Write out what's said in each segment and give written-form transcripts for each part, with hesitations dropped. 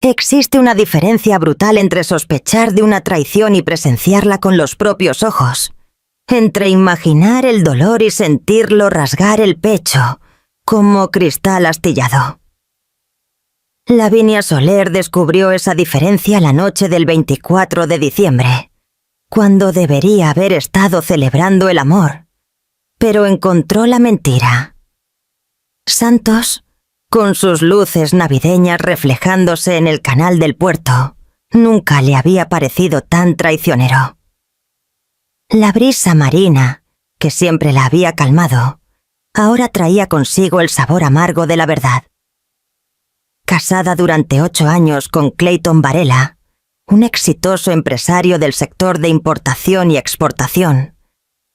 Existe una diferencia brutal entre sospechar de una traición y presenciarla con los propios ojos, entre imaginar el dolor y sentirlo rasgar el pecho, como cristal astillado. Lavinia Soler descubrió esa diferencia la noche del 24 de diciembre, cuando debería haber estado celebrando el amor, pero encontró la mentira. Santos, con sus luces navideñas reflejándose en el canal del puerto, nunca le había parecido tan traicionero. La brisa marina, que siempre la había calmado, ahora traía consigo el sabor amargo de la verdad. Casada durante 8 años con Clayton Varela, un exitoso empresario del sector de importación y exportación,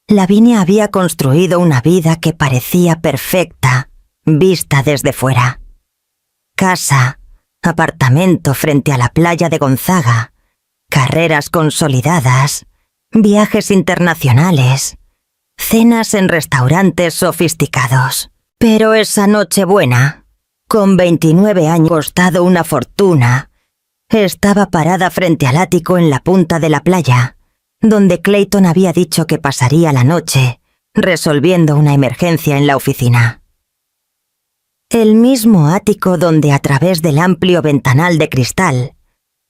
Lavinia había construido una vida que parecía perfecta, vista desde fuera. Casa, apartamento frente a la playa de Gonzaga, carreras consolidadas, viajes internacionales, cenas en restaurantes sofisticados. Pero esa Nochebuena, con 29 años, costado una fortuna, estaba parada frente al ático en la punta de la playa, donde Clayton había dicho que pasaría la noche resolviendo una emergencia en la oficina. El mismo ático donde a través del amplio ventanal de cristal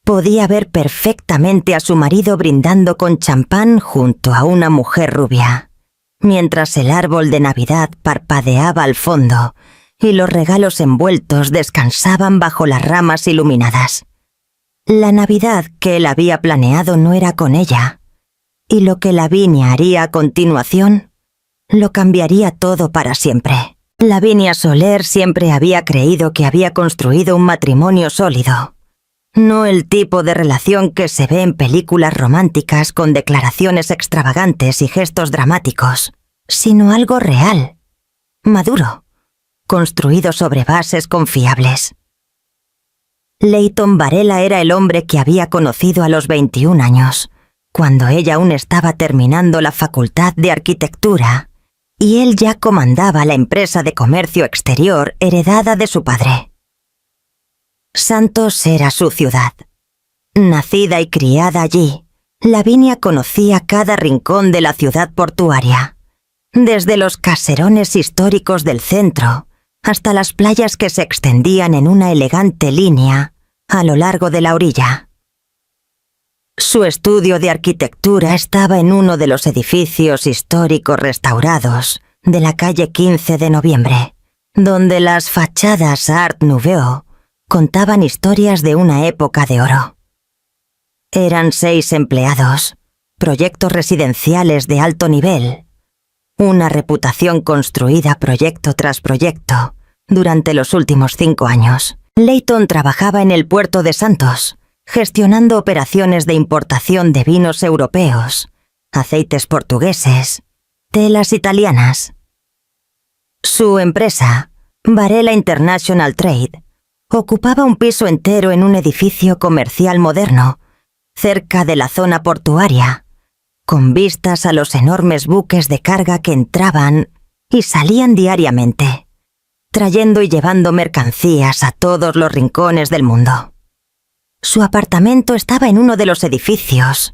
podía ver perfectamente a su marido brindando con champán junto a una mujer rubia, mientras el árbol de Navidad parpadeaba al fondo y los regalos envueltos descansaban bajo las ramas iluminadas. La Navidad que él había planeado no era con ella, y lo que Lavinia haría a continuación lo cambiaría todo para siempre. Lavinia Soler siempre había creído que había construido un matrimonio sólido, no el tipo de relación que se ve en películas románticas con declaraciones extravagantes y gestos dramáticos, sino algo real, maduro, construido sobre bases confiables. Clayton Varela era el hombre que había conocido a los 21 años, cuando ella aún estaba terminando la facultad de arquitectura, y él ya comandaba la empresa de comercio exterior heredada de su padre. Santos era su ciudad. Nacida y criada allí, Lavinia conocía cada rincón de la ciudad portuaria, desde los caserones históricos del centro hasta las playas que se extendían en una elegante línea a lo largo de la orilla. Su estudio de arquitectura estaba en uno de los edificios históricos restaurados de la calle 15 de Noviembre, donde las fachadas Art Nouveau contaban historias de una época de oro. Eran 6 empleados, proyectos residenciales de alto nivel, una reputación construida proyecto tras proyecto durante los últimos 5 años. Clayton trabajaba en el puerto de Santos, gestionando operaciones de importación de vinos europeos, aceites portugueses, telas italianas. Su empresa, Varela International Trade, ocupaba un piso entero en un edificio comercial moderno, cerca de la zona portuaria, con vistas a los enormes buques de carga que entraban y salían diariamente, trayendo y llevando mercancías a todos los rincones del mundo. Su apartamento estaba en uno de los edificios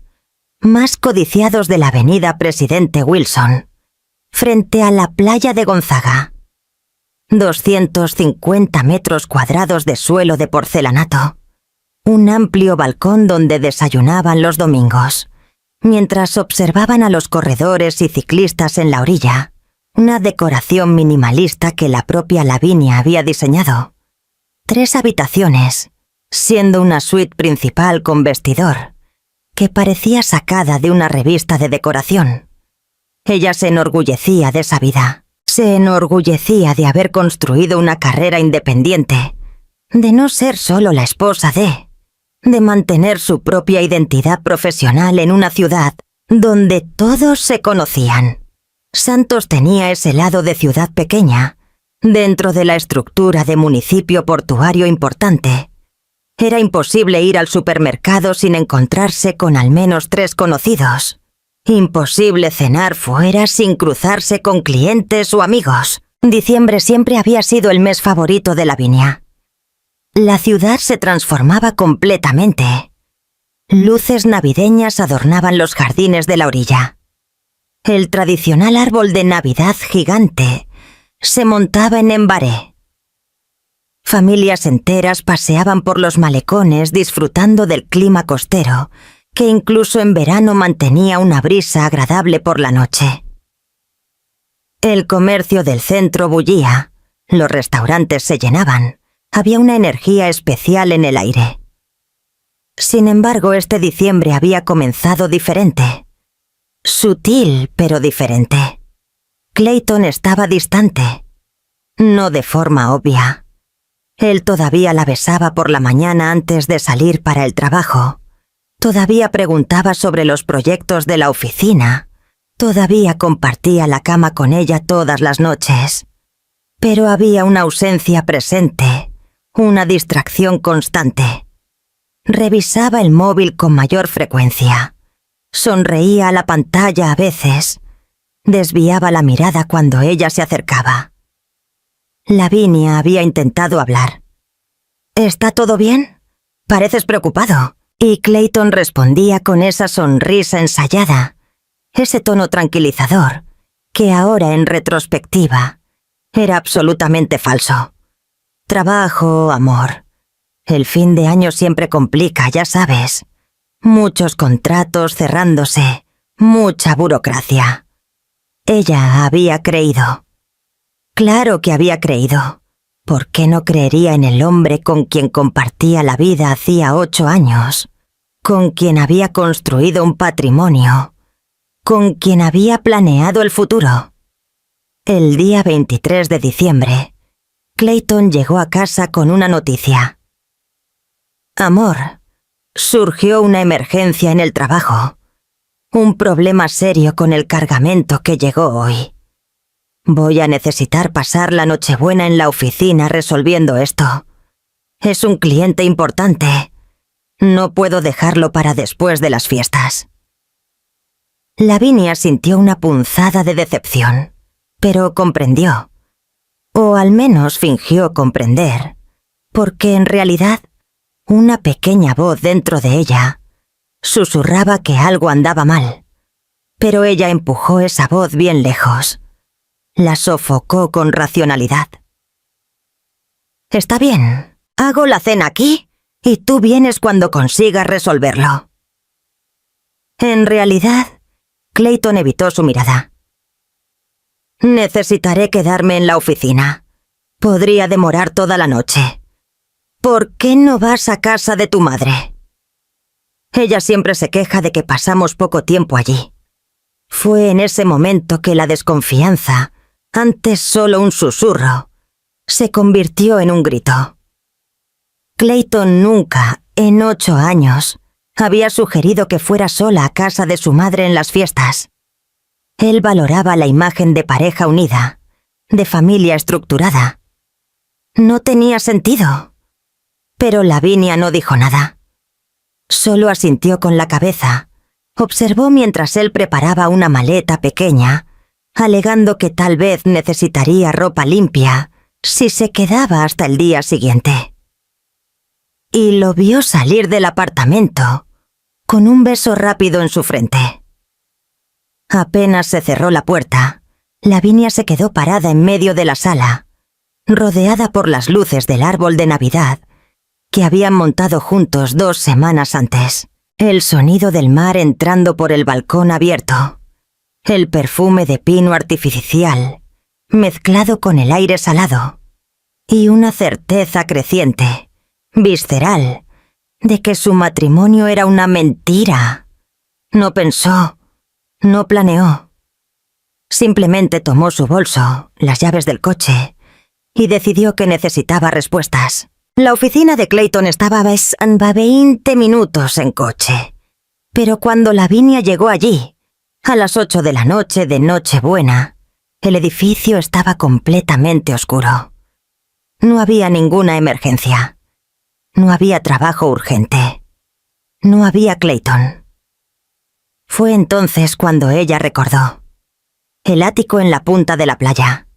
más codiciados de la avenida Presidente Wilson, frente a la playa de Gonzaga. 250 metros cuadrados de suelo de porcelanato, un amplio balcón donde desayunaban los domingos, mientras observaban a los corredores y ciclistas en la orilla, una decoración minimalista que la propia Lavinia había diseñado. 3 habitaciones, siendo una suite principal con vestidor, que parecía sacada de una revista de decoración. Ella se enorgullecía de esa vida, se enorgullecía de haber construido una carrera independiente, de no ser solo la esposa de mantener su propia identidad profesional en una ciudad donde todos se conocían. Santos tenía ese lado de ciudad pequeña, dentro de la estructura de municipio portuario importante. Era imposible ir al supermercado sin encontrarse con al menos 3 conocidos. Imposible cenar fuera sin cruzarse con clientes o amigos. Diciembre siempre había sido el mes favorito de Lavinia. La ciudad se transformaba completamente. Luces navideñas adornaban los jardines de la orilla. El tradicional árbol de Navidad gigante se montaba en Embaré. Familias enteras paseaban por los malecones disfrutando del clima costero, que incluso en verano mantenía una brisa agradable por la noche. El comercio del centro bullía, los restaurantes se llenaban, había una energía especial en el aire. Sin embargo, este diciembre había comenzado diferente. Sutil, pero diferente. Clayton estaba distante. No de forma obvia. Él todavía la besaba por la mañana antes de salir para el trabajo. Todavía preguntaba sobre los proyectos de la oficina. Todavía compartía la cama con ella todas las noches. Pero había una ausencia presente, una distracción constante. Revisaba el móvil con mayor frecuencia. Sonreía a la pantalla a veces. Desviaba la mirada cuando ella se acercaba. Lavinia había intentado hablar. ¿Está todo bien? Pareces preocupado. Y Clayton respondía con esa sonrisa ensayada, ese tono tranquilizador, que ahora en retrospectiva era absolutamente falso. Trabajo, amor. El fin de año siempre complica, ya sabes. Muchos contratos cerrándose, mucha burocracia. Ella había creído. Claro que había creído. ¿Por qué no creería en el hombre con quien compartía la vida hacía 8 años? Con quien había construido un patrimonio. Con quien había planeado el futuro. El día 23 de diciembre, Clayton llegó a casa con una noticia. Amor, surgió una emergencia en el trabajo. Un problema serio con el cargamento que llegó hoy. Voy a necesitar pasar la Nochebuena en la oficina resolviendo esto. Es un cliente importante. No puedo dejarlo para después de las fiestas. Lavinia sintió una punzada de decepción, pero comprendió. O al menos fingió comprender, porque en realidad una pequeña voz dentro de ella susurraba que algo andaba mal, pero ella empujó esa voz bien lejos. La sofocó con racionalidad. Está bien, hago la cena aquí y tú vienes cuando consigas resolverlo. En realidad, Clayton evitó su mirada. Necesitaré quedarme en la oficina. Podría demorar toda la noche. ¿Por qué no vas a casa de tu madre? Ella siempre se queja de que pasamos poco tiempo allí. Fue en ese momento que la desconfianza, antes solo un susurro, se convirtió en un grito. Clayton nunca, en 8 años, había sugerido que fuera sola a casa de su madre en las fiestas. Él valoraba la imagen de pareja unida, de familia estructurada. No tenía sentido. Pero Lavinia no dijo nada. Solo asintió con la cabeza. Observó mientras él preparaba una maleta pequeña, alegando que tal vez necesitaría ropa limpia si se quedaba hasta el día siguiente. Y lo vio salir del apartamento, con un beso rápido en su frente. Apenas se cerró la puerta, Lavinia se quedó parada en medio de la sala, rodeada por las luces del árbol de Navidad que habían montado juntos 2 semanas antes. El sonido del mar entrando por el balcón abierto. El perfume de pino artificial, mezclado con el aire salado. Y una certeza creciente, visceral, de que su matrimonio era una mentira. No pensó, no planeó. Simplemente tomó su bolso, las llaves del coche, y decidió que necesitaba respuestas. La oficina de Clayton estaba a 20 minutos en coche. Pero cuando Lavinia llegó allí, a las 8 de la noche de Nochebuena, el edificio estaba completamente oscuro. No había ninguna emergencia. No había trabajo urgente. No había Clayton. Fue entonces cuando ella recordó. El ático en la punta de la playa.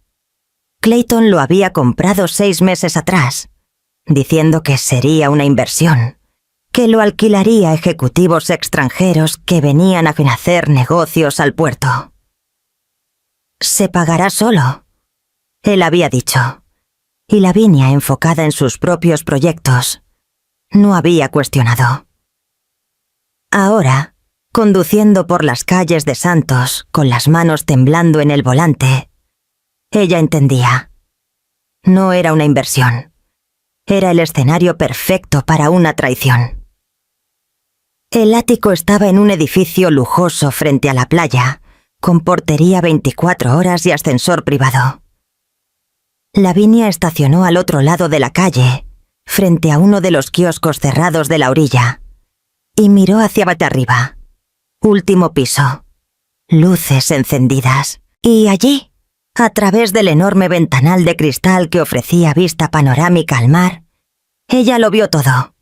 Clayton lo había comprado 6 meses atrás. diciendo que sería una inversión, que lo alquilaría a ejecutivos extranjeros que venían a hacer negocios al puerto. «Se pagará solo», él había dicho, y Lavinia, enfocada en sus propios proyectos, no había cuestionado. Ahora, conduciendo por las calles de Santos con las manos temblando en el volante, ella entendía. No era una inversión. Era el escenario perfecto para una traición. El ático estaba en un edificio lujoso frente a la playa, con portería 24 horas y ascensor privado. Lavinia estacionó al otro lado de la calle, frente a uno de los kioscos cerrados de la orilla, y miró hacia arriba. Último piso. Luces encendidas. Y allí, a través del enorme ventanal de cristal que ofrecía vista panorámica al mar, ella lo vio todo.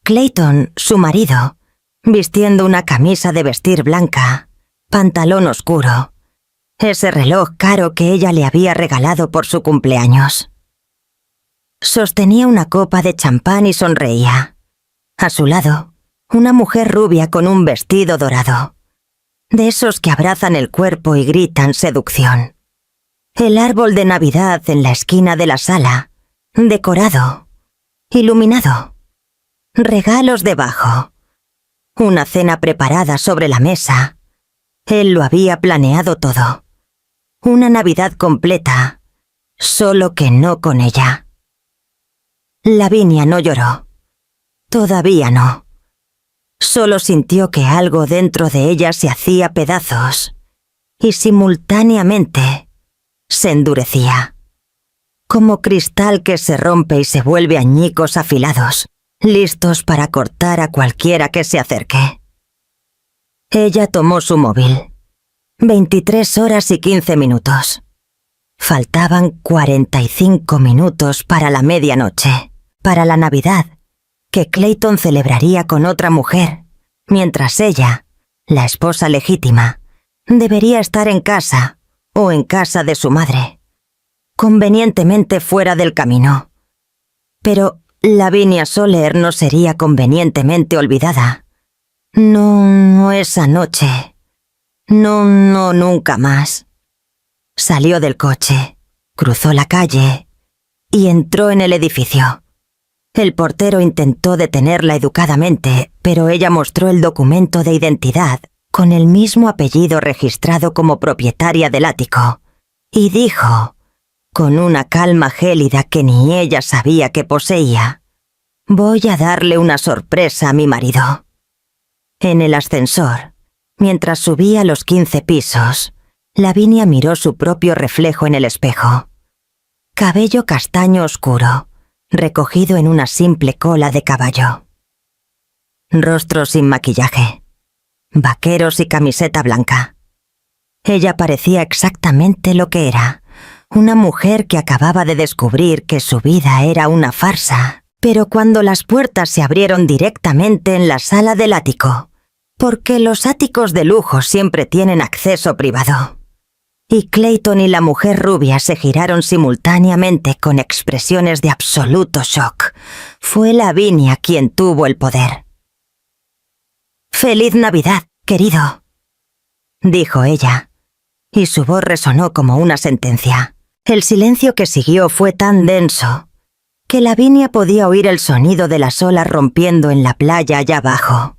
Clayton, su marido, vistiendo una camisa de vestir blanca, pantalón oscuro, ese reloj caro que ella le había regalado por su cumpleaños. Sostenía una copa de champán y sonreía. A su lado, una mujer rubia con un vestido dorado, de esos que abrazan el cuerpo y gritan seducción. El árbol de Navidad en la esquina de la sala, decorado, iluminado. Regalos debajo. Una cena preparada sobre la mesa. Él lo había planeado todo. Una Navidad completa, solo que no con ella. Lavinia no lloró. Todavía no. Solo sintió que algo dentro de ella se hacía pedazos y simultáneamente se endurecía. Como cristal que se rompe y se vuelve añicos afilados, listos para cortar a cualquiera que se acerque. Ella tomó su móvil. 23 horas y 15 minutos. Faltaban 45 minutos para la medianoche, para la Navidad, que Clayton celebraría con otra mujer, mientras ella, la esposa legítima, debería estar en casa o en casa de su madre, convenientemente fuera del camino. Pero Lavinia Soler no sería convenientemente olvidada. No esa noche. No, nunca más. Salió del coche, cruzó la calle y entró en el edificio. El portero intentó detenerla educadamente, pero ella mostró el documento de identidad con el mismo apellido registrado como propietaria del ático, y dijo, con una calma gélida que ni ella sabía que poseía: «Voy a darle una sorpresa a mi marido». En el ascensor, mientras subía los 15 pisos, Lavinia miró su propio reflejo en el espejo. Cabello castaño oscuro, recogido en una simple cola de caballo. Rostro sin maquillaje. Vaqueros y camiseta blanca. Ella parecía exactamente lo que era, una mujer que acababa de descubrir que su vida era una farsa. Pero cuando las puertas se abrieron directamente en la sala del ático, porque los áticos de lujo siempre tienen acceso privado, y Clayton y la mujer rubia se giraron simultáneamente con expresiones de absoluto shock, fue Lavinia quien tuvo el poder. «Feliz Navidad, querido», dijo ella, y su voz resonó como una sentencia. El silencio que siguió fue tan denso que Lavinia podía oír el sonido de las olas rompiendo en la playa allá abajo,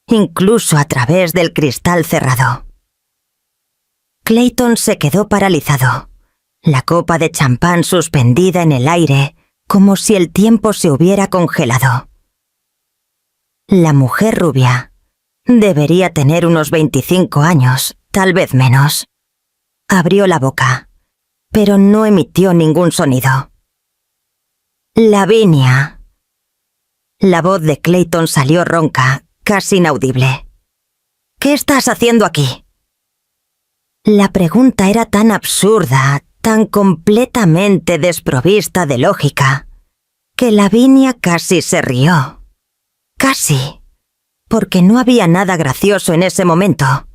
incluso a través del cristal cerrado. Clayton se quedó paralizado, la copa de champán suspendida en el aire, como si el tiempo se hubiera congelado. La mujer rubia debería tener unos 25 años, tal vez menos. Abrió la boca, pero no emitió ningún sonido. «Lavinia». La voz de Clayton salió ronca, casi inaudible. «¿Qué estás haciendo aquí?» La pregunta era tan absurda, tan completamente desprovista de lógica, que Lavinia casi se rió. Casi, porque no había nada gracioso en ese momento.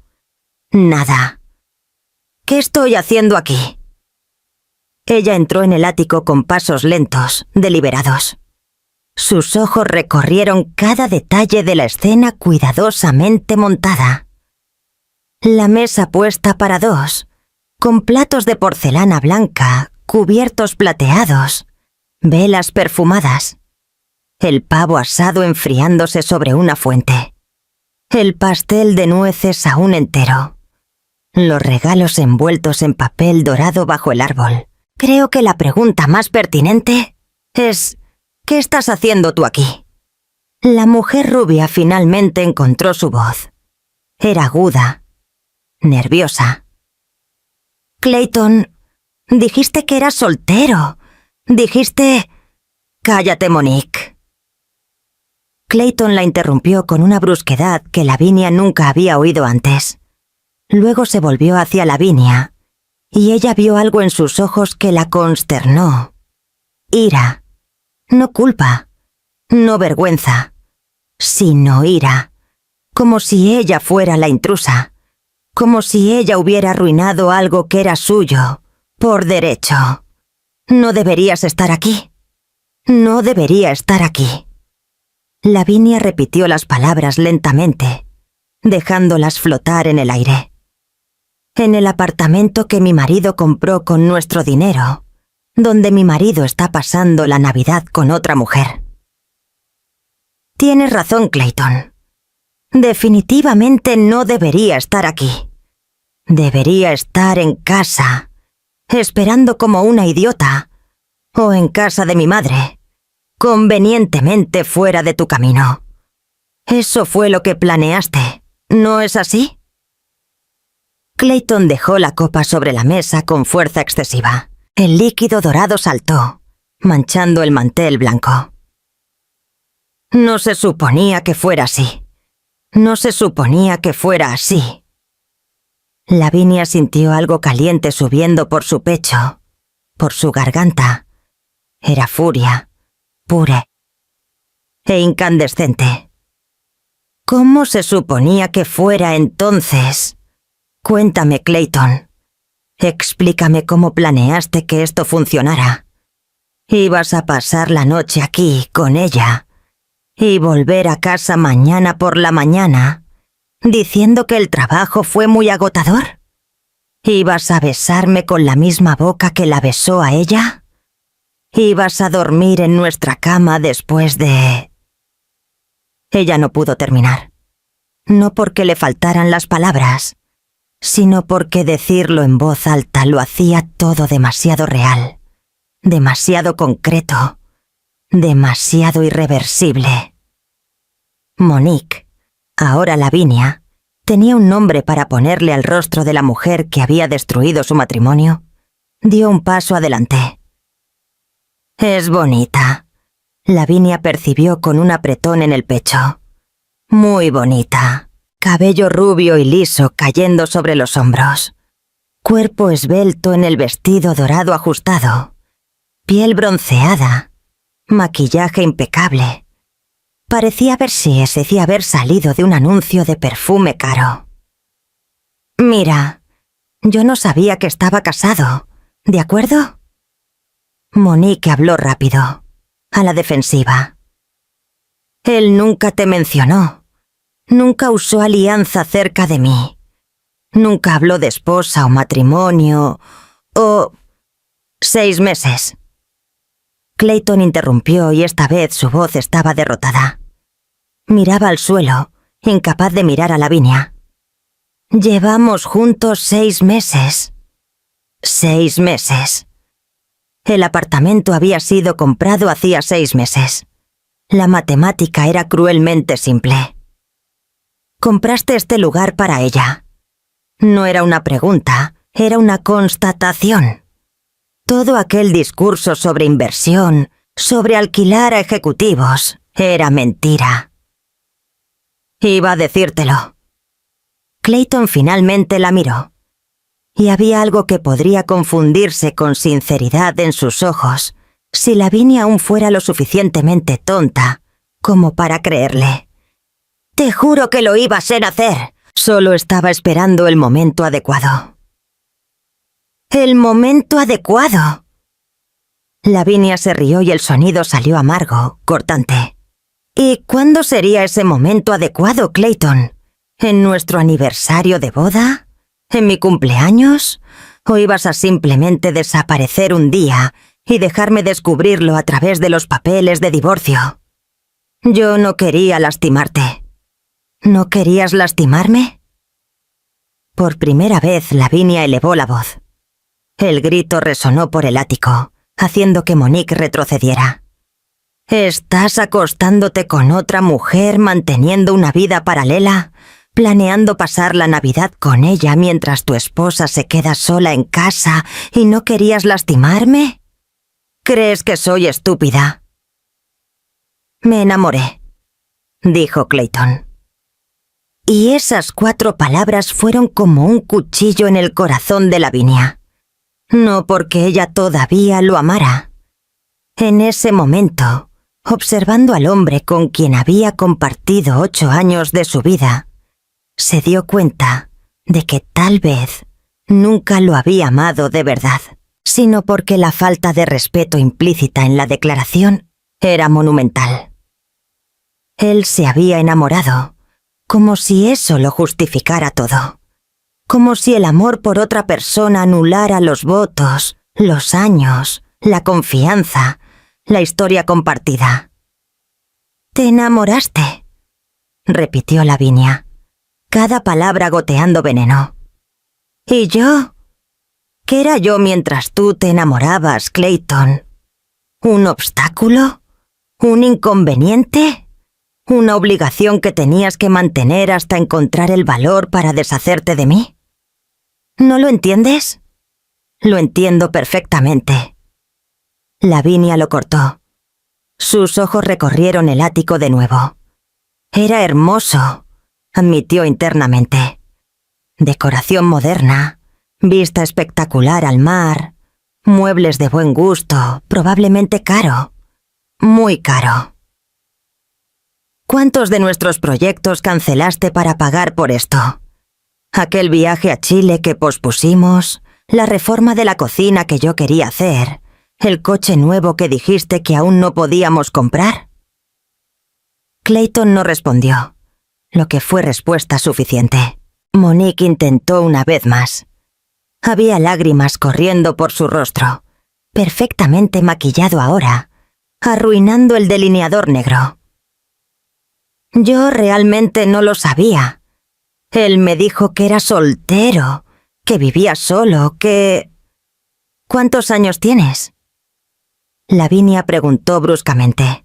Nada. «¿Qué estoy haciendo aquí?» Ella entró en el ático con pasos lentos, deliberados. Sus ojos recorrieron cada detalle de la escena cuidadosamente montada. La mesa puesta para dos, con platos de porcelana blanca, cubiertos plateados, velas perfumadas, el pavo asado enfriándose sobre una fuente, el pastel de nueces aún entero, los regalos envueltos en papel dorado bajo el árbol. Creo que la pregunta más pertinente es: ¿qué estás haciendo tú aquí? La mujer rubia finalmente encontró su voz. Era aguda, nerviosa. Clayton, dijiste que eras soltero. Dijiste... Cállate, Monique. Clayton la interrumpió con una brusquedad que Lavinia nunca había oído antes. Luego se volvió hacia Lavinia, y ella vio algo en sus ojos que la consternó. Ira. No culpa, no vergüenza, sino ira. Como si ella fuera la intrusa. Como si ella hubiera arruinado algo que era suyo, por derecho. No deberías estar aquí. No debería estar aquí. Lavinia repitió las palabras lentamente, dejándolas flotar en el aire. En el apartamento que mi marido compró con nuestro dinero, donde mi marido está pasando la Navidad con otra mujer. Tienes razón, Clayton. Definitivamente no debería estar aquí. Debería estar en casa, esperando como una idiota, o en casa de mi madre, convenientemente fuera de tu camino. Eso fue lo que planeaste, ¿no es así? Clayton dejó la copa sobre la mesa con fuerza excesiva. El líquido dorado saltó, manchando el mantel blanco. No se suponía que fuera así. No se suponía que fuera así. Lavinia sintió algo caliente subiendo por su pecho, por su garganta. Era furia, pura e incandescente. ¿Cómo se suponía que fuera entonces? Cuéntame, Clayton. Explícame cómo planeaste que esto funcionara. Ibas a pasar la noche aquí con ella y volver a casa mañana por la mañana, diciendo que el trabajo fue muy agotador. ¿Ibas a besarme con la misma boca que la besó a ella? ¿Ibas a dormir en nuestra cama después de...? Ella no pudo terminar. No porque le faltaran las palabras, sino porque decirlo en voz alta lo hacía todo demasiado real, demasiado concreto, demasiado irreversible. Monique, ahora Lavinia, tenía un nombre para ponerle al rostro de la mujer que había destruido su matrimonio. Dio un paso adelante. Es bonita. Lavinia percibió con un apretón en el pecho. Muy bonita. Cabello rubio y liso cayendo sobre los hombros. Cuerpo esbelto en el vestido dorado ajustado. Piel bronceada. Maquillaje impecable. Parecía haber salido de un anuncio de perfume caro. Mira, yo no sabía que estaba casado, ¿de acuerdo? Monique habló rápido, a la defensiva. Él nunca te mencionó. Nunca usó alianza cerca de mí. Nunca habló de esposa o matrimonio o... 6 meses. Clayton interrumpió y esta vez su voz estaba derrotada. Miraba al suelo, incapaz de mirar a Lavinia. Llevamos juntos 6 meses. 6 meses. El apartamento había sido comprado hacía 6 meses. La matemática era cruelmente simple. Compraste este lugar para ella. No era una pregunta, era una constatación. Todo aquel discurso sobre inversión, sobre alquilar a ejecutivos, era mentira. Iba a decírtelo. Clayton finalmente la miró. Y había algo que podría confundirse con sinceridad en sus ojos, si Lavinia aún fuera lo suficientemente tonta como para creerle. Te juro que lo ibas a hacer. Solo estaba esperando el momento adecuado. ¿El momento adecuado? Lavinia se rió y el sonido salió amargo, cortante. ¿Y cuándo sería ese momento adecuado, Clayton? ¿En nuestro aniversario de boda? ¿En mi cumpleaños? ¿O ibas a simplemente desaparecer un día y dejarme descubrirlo a través de los papeles de divorcio? Yo no quería lastimarte. ¿No querías lastimarme? Por primera vez, Lavinia elevó la voz. El grito resonó por el ático, haciendo que Monique retrocediera. ¿Estás acostándote con otra mujer manteniendo una vida paralela, planeando pasar la Navidad con ella mientras tu esposa se queda sola en casa y no querías lastimarme? ¿Crees que soy estúpida? Me enamoré, dijo Clayton. Y esas 4 palabras fueron como un cuchillo en el corazón de Lavinia. No porque ella todavía lo amara. En ese momento, observando al hombre con quien había compartido 8 años de su vida, se dio cuenta de que tal vez nunca lo había amado de verdad, sino porque la falta de respeto implícita en la declaración era monumental. Él se había enamorado, como si eso lo justificara todo, como si el amor por otra persona anulara los votos, los años, la confianza, la historia compartida. «¿Te enamoraste?», repitió Lavinia, cada palabra goteando veneno. «¿Y yo? ¿Qué era yo mientras tú te enamorabas, Clayton? ¿Un obstáculo? ¿Un inconveniente? ¿Una obligación que tenías que mantener hasta encontrar el valor para deshacerte de mí? ¿No lo entiendes? Lo entiendo perfectamente». Lavinia lo cortó. Sus ojos recorrieron el ático de nuevo. Era hermoso, admitió internamente. Decoración moderna, vista espectacular al mar, muebles de buen gusto, probablemente caro, muy caro. ¿Cuántos de nuestros proyectos cancelaste para pagar por esto? Aquel viaje a Chile que pospusimos, la reforma de la cocina que yo quería hacer, el coche nuevo que dijiste que aún no podíamos comprar. Clayton no respondió, lo que fue respuesta suficiente. Monique intentó una vez más. Había lágrimas corriendo por su rostro, perfectamente maquillado ahora, arruinando el delineador negro. Yo realmente no lo sabía. Él me dijo que era soltero, que vivía solo, que... ¿Cuántos años tienes? Lavinia preguntó bruscamente.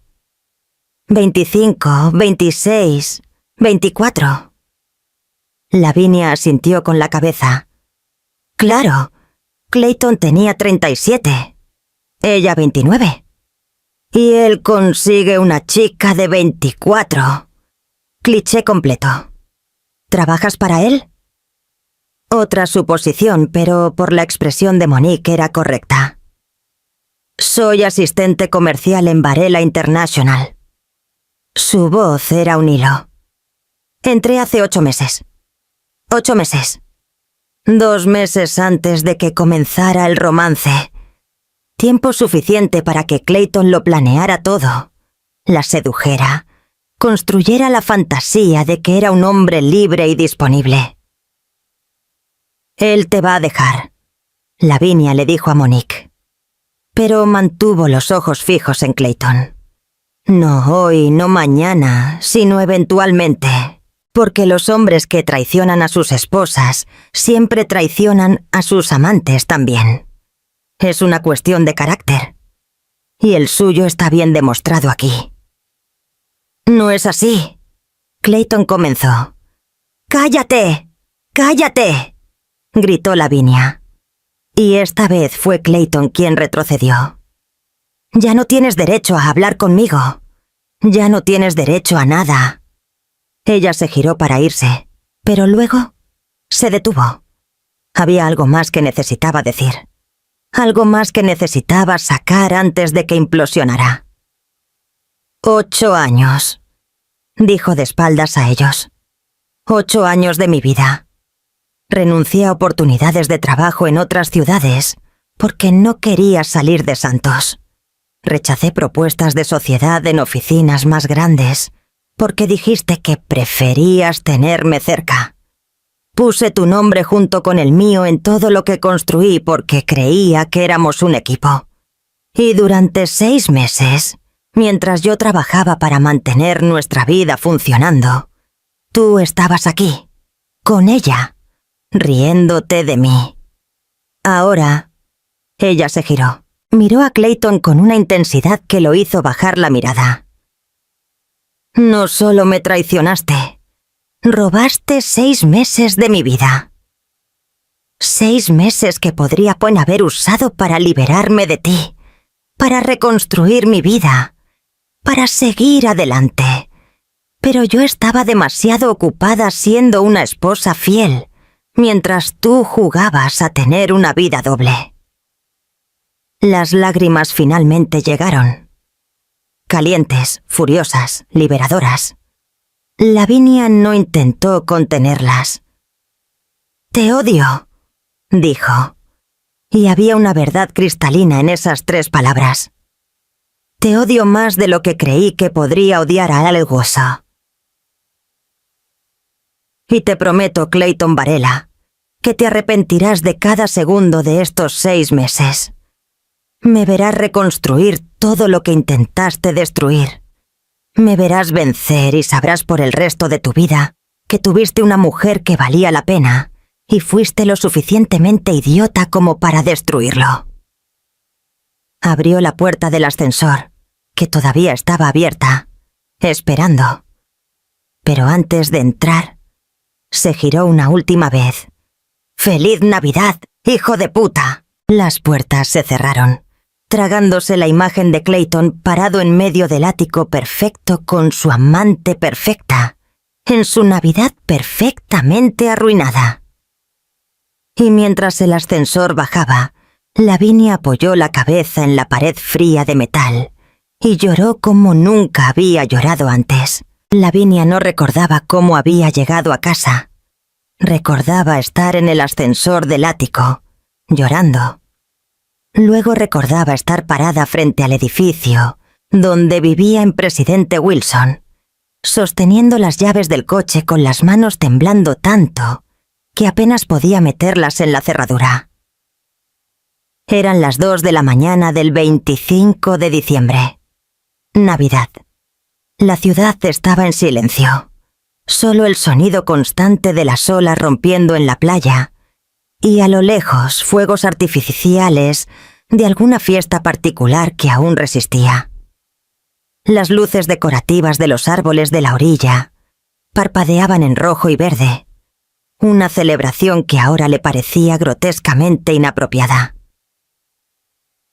25, 26, 24. Lavinia asintió con la cabeza. Claro, Clayton tenía 37, ella 29. Y él consigue una chica de 24. Cliché completo. ¿Trabajas para él? Otra suposición, pero por la expresión de Monique era correcta. Soy asistente comercial en Varela International. Su voz era un hilo. Entré hace 8 meses. 8 meses. 2 meses antes de que comenzara el romance. Tiempo suficiente para que Clayton lo planeara todo. La sedujera. Construyera la fantasía de que era un hombre libre y disponible. Él te va a dejar, Lavinia le dijo a Monique. Pero mantuvo los ojos fijos en Clayton. No hoy, no mañana, sino eventualmente. Porque los hombres que traicionan a sus esposas siempre traicionan a sus amantes también. Es una cuestión de carácter. Y el suyo está bien demostrado aquí. No es así. Clayton comenzó. ¡Cállate! ¡Cállate!, gritó Lavinia. Y esta vez fue Clayton quien retrocedió. Ya no tienes derecho a hablar conmigo. Ya no tienes derecho a nada. Ella se giró para irse, pero luego se detuvo. Había algo más que necesitaba decir. Algo más que necesitaba sacar antes de que implosionara. 8 años, dijo de espaldas a ellos. 8 años de mi vida. Renuncié a oportunidades de trabajo en otras ciudades porque no quería salir de Santos. Rechacé propuestas de sociedad en oficinas más grandes, porque dijiste que preferías tenerme cerca. Puse tu nombre junto con el mío en todo lo que construí porque creía que éramos un equipo. Y durante 6 meses, mientras yo trabajaba para mantener nuestra vida funcionando, tú estabas aquí, con ella, riéndote de mí. Ahora, ella se giró. Miró a Clayton con una intensidad que lo hizo bajar la mirada. No solo me traicionaste, robaste 6 meses de mi vida. 6 meses que podría haber usado para liberarme de ti, para reconstruir mi vida, para seguir adelante. Pero yo estaba demasiado ocupada siendo una esposa fiel, mientras tú jugabas a tener una vida doble. Las lágrimas finalmente llegaron. Calientes, furiosas, liberadoras. Lavinia no intentó contenerlas. «Te odio», dijo. Y había una verdad cristalina en esas 3 palabras. «Te odio más de lo que creí que podría odiar a Algusa. Y te prometo, Clayton Varela, que te arrepentirás de cada segundo de estos 6 meses. Me verás reconstruir todo lo que intentaste destruir. Me verás vencer y sabrás por el resto de tu vida que tuviste una mujer que valía la pena y fuiste lo suficientemente idiota como para destruirlo». Abrió la puerta del ascensor, que todavía estaba abierta, esperando. Pero antes de entrar, se giró una última vez. «¡Feliz Navidad, hijo de puta!». Las puertas se cerraron, tragándose la imagen de Clayton parado en medio del ático perfecto con su amante perfecta, en su Navidad perfectamente arruinada. Y mientras el ascensor bajaba, Lavinia apoyó la cabeza en la pared fría de metal y lloró como nunca había llorado antes. Lavinia no recordaba cómo había llegado a casa. Recordaba estar en el ascensor del ático, llorando. Luego recordaba estar parada frente al edificio donde vivía en Presidente Wilson, sosteniendo las llaves del coche con las manos temblando tanto que apenas podía meterlas en la cerradura. Eran las 2 de la mañana del 25 de diciembre. Navidad. La ciudad estaba en silencio. Solo el sonido constante de las olas rompiendo en la playa y a lo lejos fuegos artificiales de alguna fiesta particular que aún resistía. Las luces decorativas de los árboles de la orilla parpadeaban en rojo y verde, una celebración que ahora le parecía grotescamente inapropiada.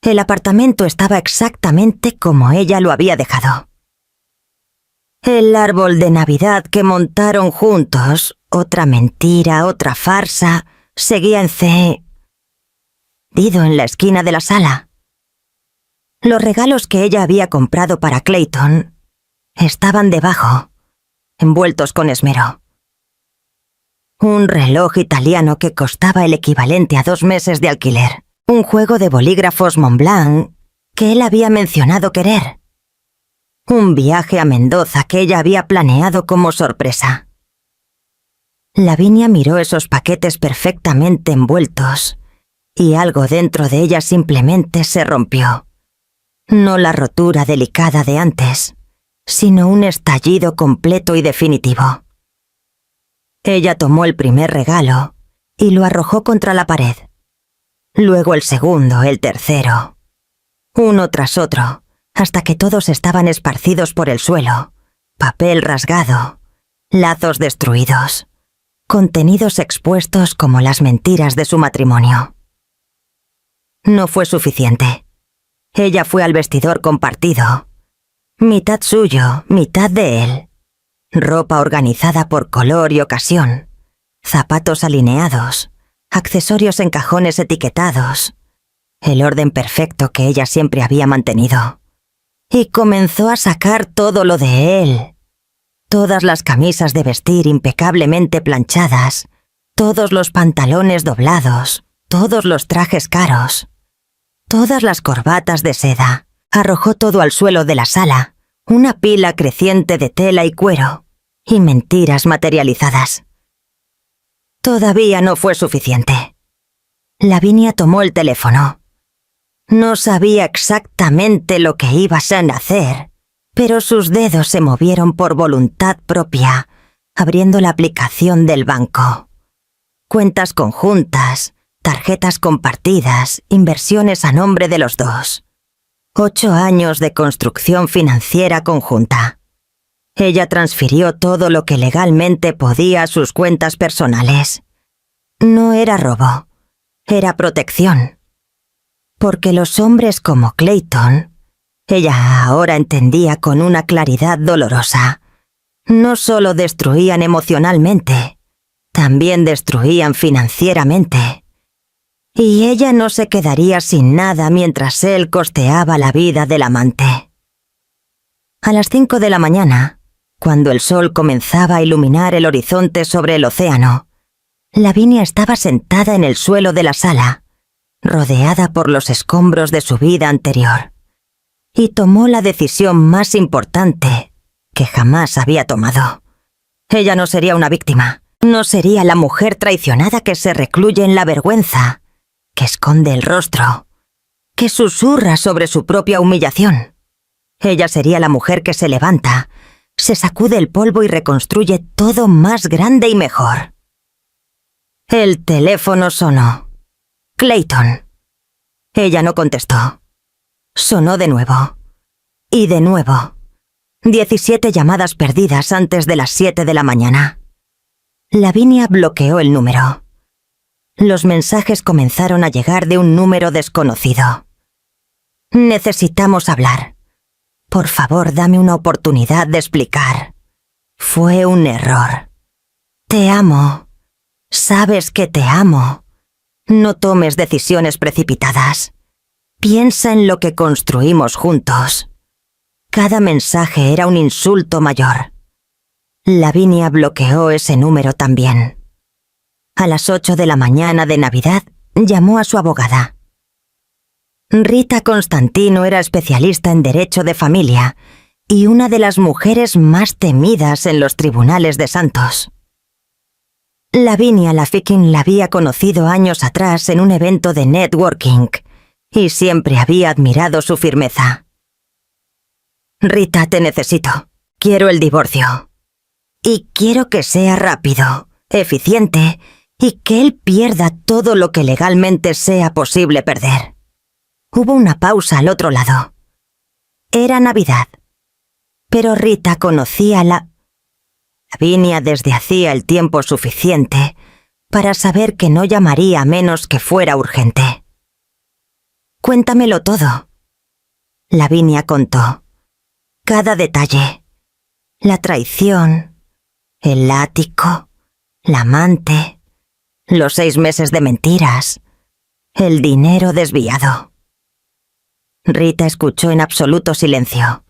El apartamento estaba exactamente como ella lo había dejado. El árbol de Navidad que montaron juntos, otra mentira, otra farsa, seguía encendido en la esquina de la sala. Los regalos que ella había comprado para Clayton estaban debajo, envueltos con esmero. Un reloj italiano que costaba el equivalente a 2 meses de alquiler. Un juego de bolígrafos Montblanc que él había mencionado querer. Un viaje a Mendoza que ella había planeado como sorpresa. Lavinia miró esos paquetes perfectamente envueltos y algo dentro de ella simplemente se rompió. No la rotura delicada de antes, sino un estallido completo y definitivo. Ella tomó el primer regalo y lo arrojó contra la pared. Luego el segundo, el tercero. Uno tras otro, hasta que todos estaban esparcidos por el suelo, papel rasgado, lazos destruidos, contenidos expuestos como las mentiras de su matrimonio. No fue suficiente. Ella fue al vestidor compartido. Mitad suyo, mitad de él. Ropa organizada por color y ocasión. Zapatos alineados. Accesorios en cajones etiquetados. El orden perfecto que ella siempre había mantenido. Y comenzó a sacar todo lo de él. Todas las camisas de vestir impecablemente planchadas. Todos los pantalones doblados. Todos los trajes caros. Todas las corbatas de seda, Arrojó todo al suelo de la sala, una pila creciente de tela y cuero, y mentiras materializadas. Todavía no fue suficiente. Lavinia tomó el teléfono. No sabía exactamente lo que iban a hacer, pero sus dedos se movieron por voluntad propia, abriendo la aplicación del banco. Cuentas conjuntas, tarjetas compartidas, inversiones a nombre de los dos. 8 años de construcción financiera conjunta. Ella transfirió todo lo que legalmente podía a sus cuentas personales. No era robo, era protección. Porque los hombres como Clayton, ella ahora entendía con una claridad dolorosa, no solo destruían emocionalmente, también destruían financieramente. Y ella no se quedaría sin nada mientras él costeaba la vida del amante. A las 5 de la mañana, cuando el sol comenzaba a iluminar el horizonte sobre el océano, Lavinia estaba sentada en el suelo de la sala, rodeada por los escombros de su vida anterior, y tomó la decisión más importante que jamás había tomado. Ella no sería una víctima, no sería la mujer traicionada que se recluye en la vergüenza, que esconde el rostro, que susurra sobre su propia humillación. Ella sería la mujer que se levanta, se sacude el polvo y reconstruye todo más grande y mejor. El teléfono sonó. Clayton. Ella no contestó. Sonó de nuevo. Y de nuevo. 17 llamadas perdidas antes de las 7 de la mañana. Lavinia bloqueó el número. Los mensajes comenzaron a llegar de un número desconocido. Necesitamos hablar. Por favor, dame una oportunidad de explicar. Fue un error. Te amo. Sabes que te amo. No tomes decisiones precipitadas. Piensa en lo que construimos juntos. Cada mensaje era un insulto mayor. Lavinia bloqueó ese número también. A las 8 de la mañana de Navidad, llamó a su abogada. Rita Constantino era especialista en derecho de familia y una de las mujeres más temidas en los tribunales de Santos. Lavinia Lafikin la había conocido años atrás en un evento de networking y siempre había admirado su firmeza. Rita, te necesito. Quiero el divorcio. Y quiero que sea rápido, eficiente y que él pierda todo lo que legalmente sea posible perder. Hubo una pausa al otro lado. Era Navidad. Pero Rita conocía Lavinia desde hacía el tiempo suficiente para saber que no llamaría a menos que fuera urgente. Cuéntamelo todo. Lavinia contó. Cada detalle. La traición, el ático, la amante, los 6 meses de mentiras, el dinero desviado. Rita escuchó en absoluto silencio.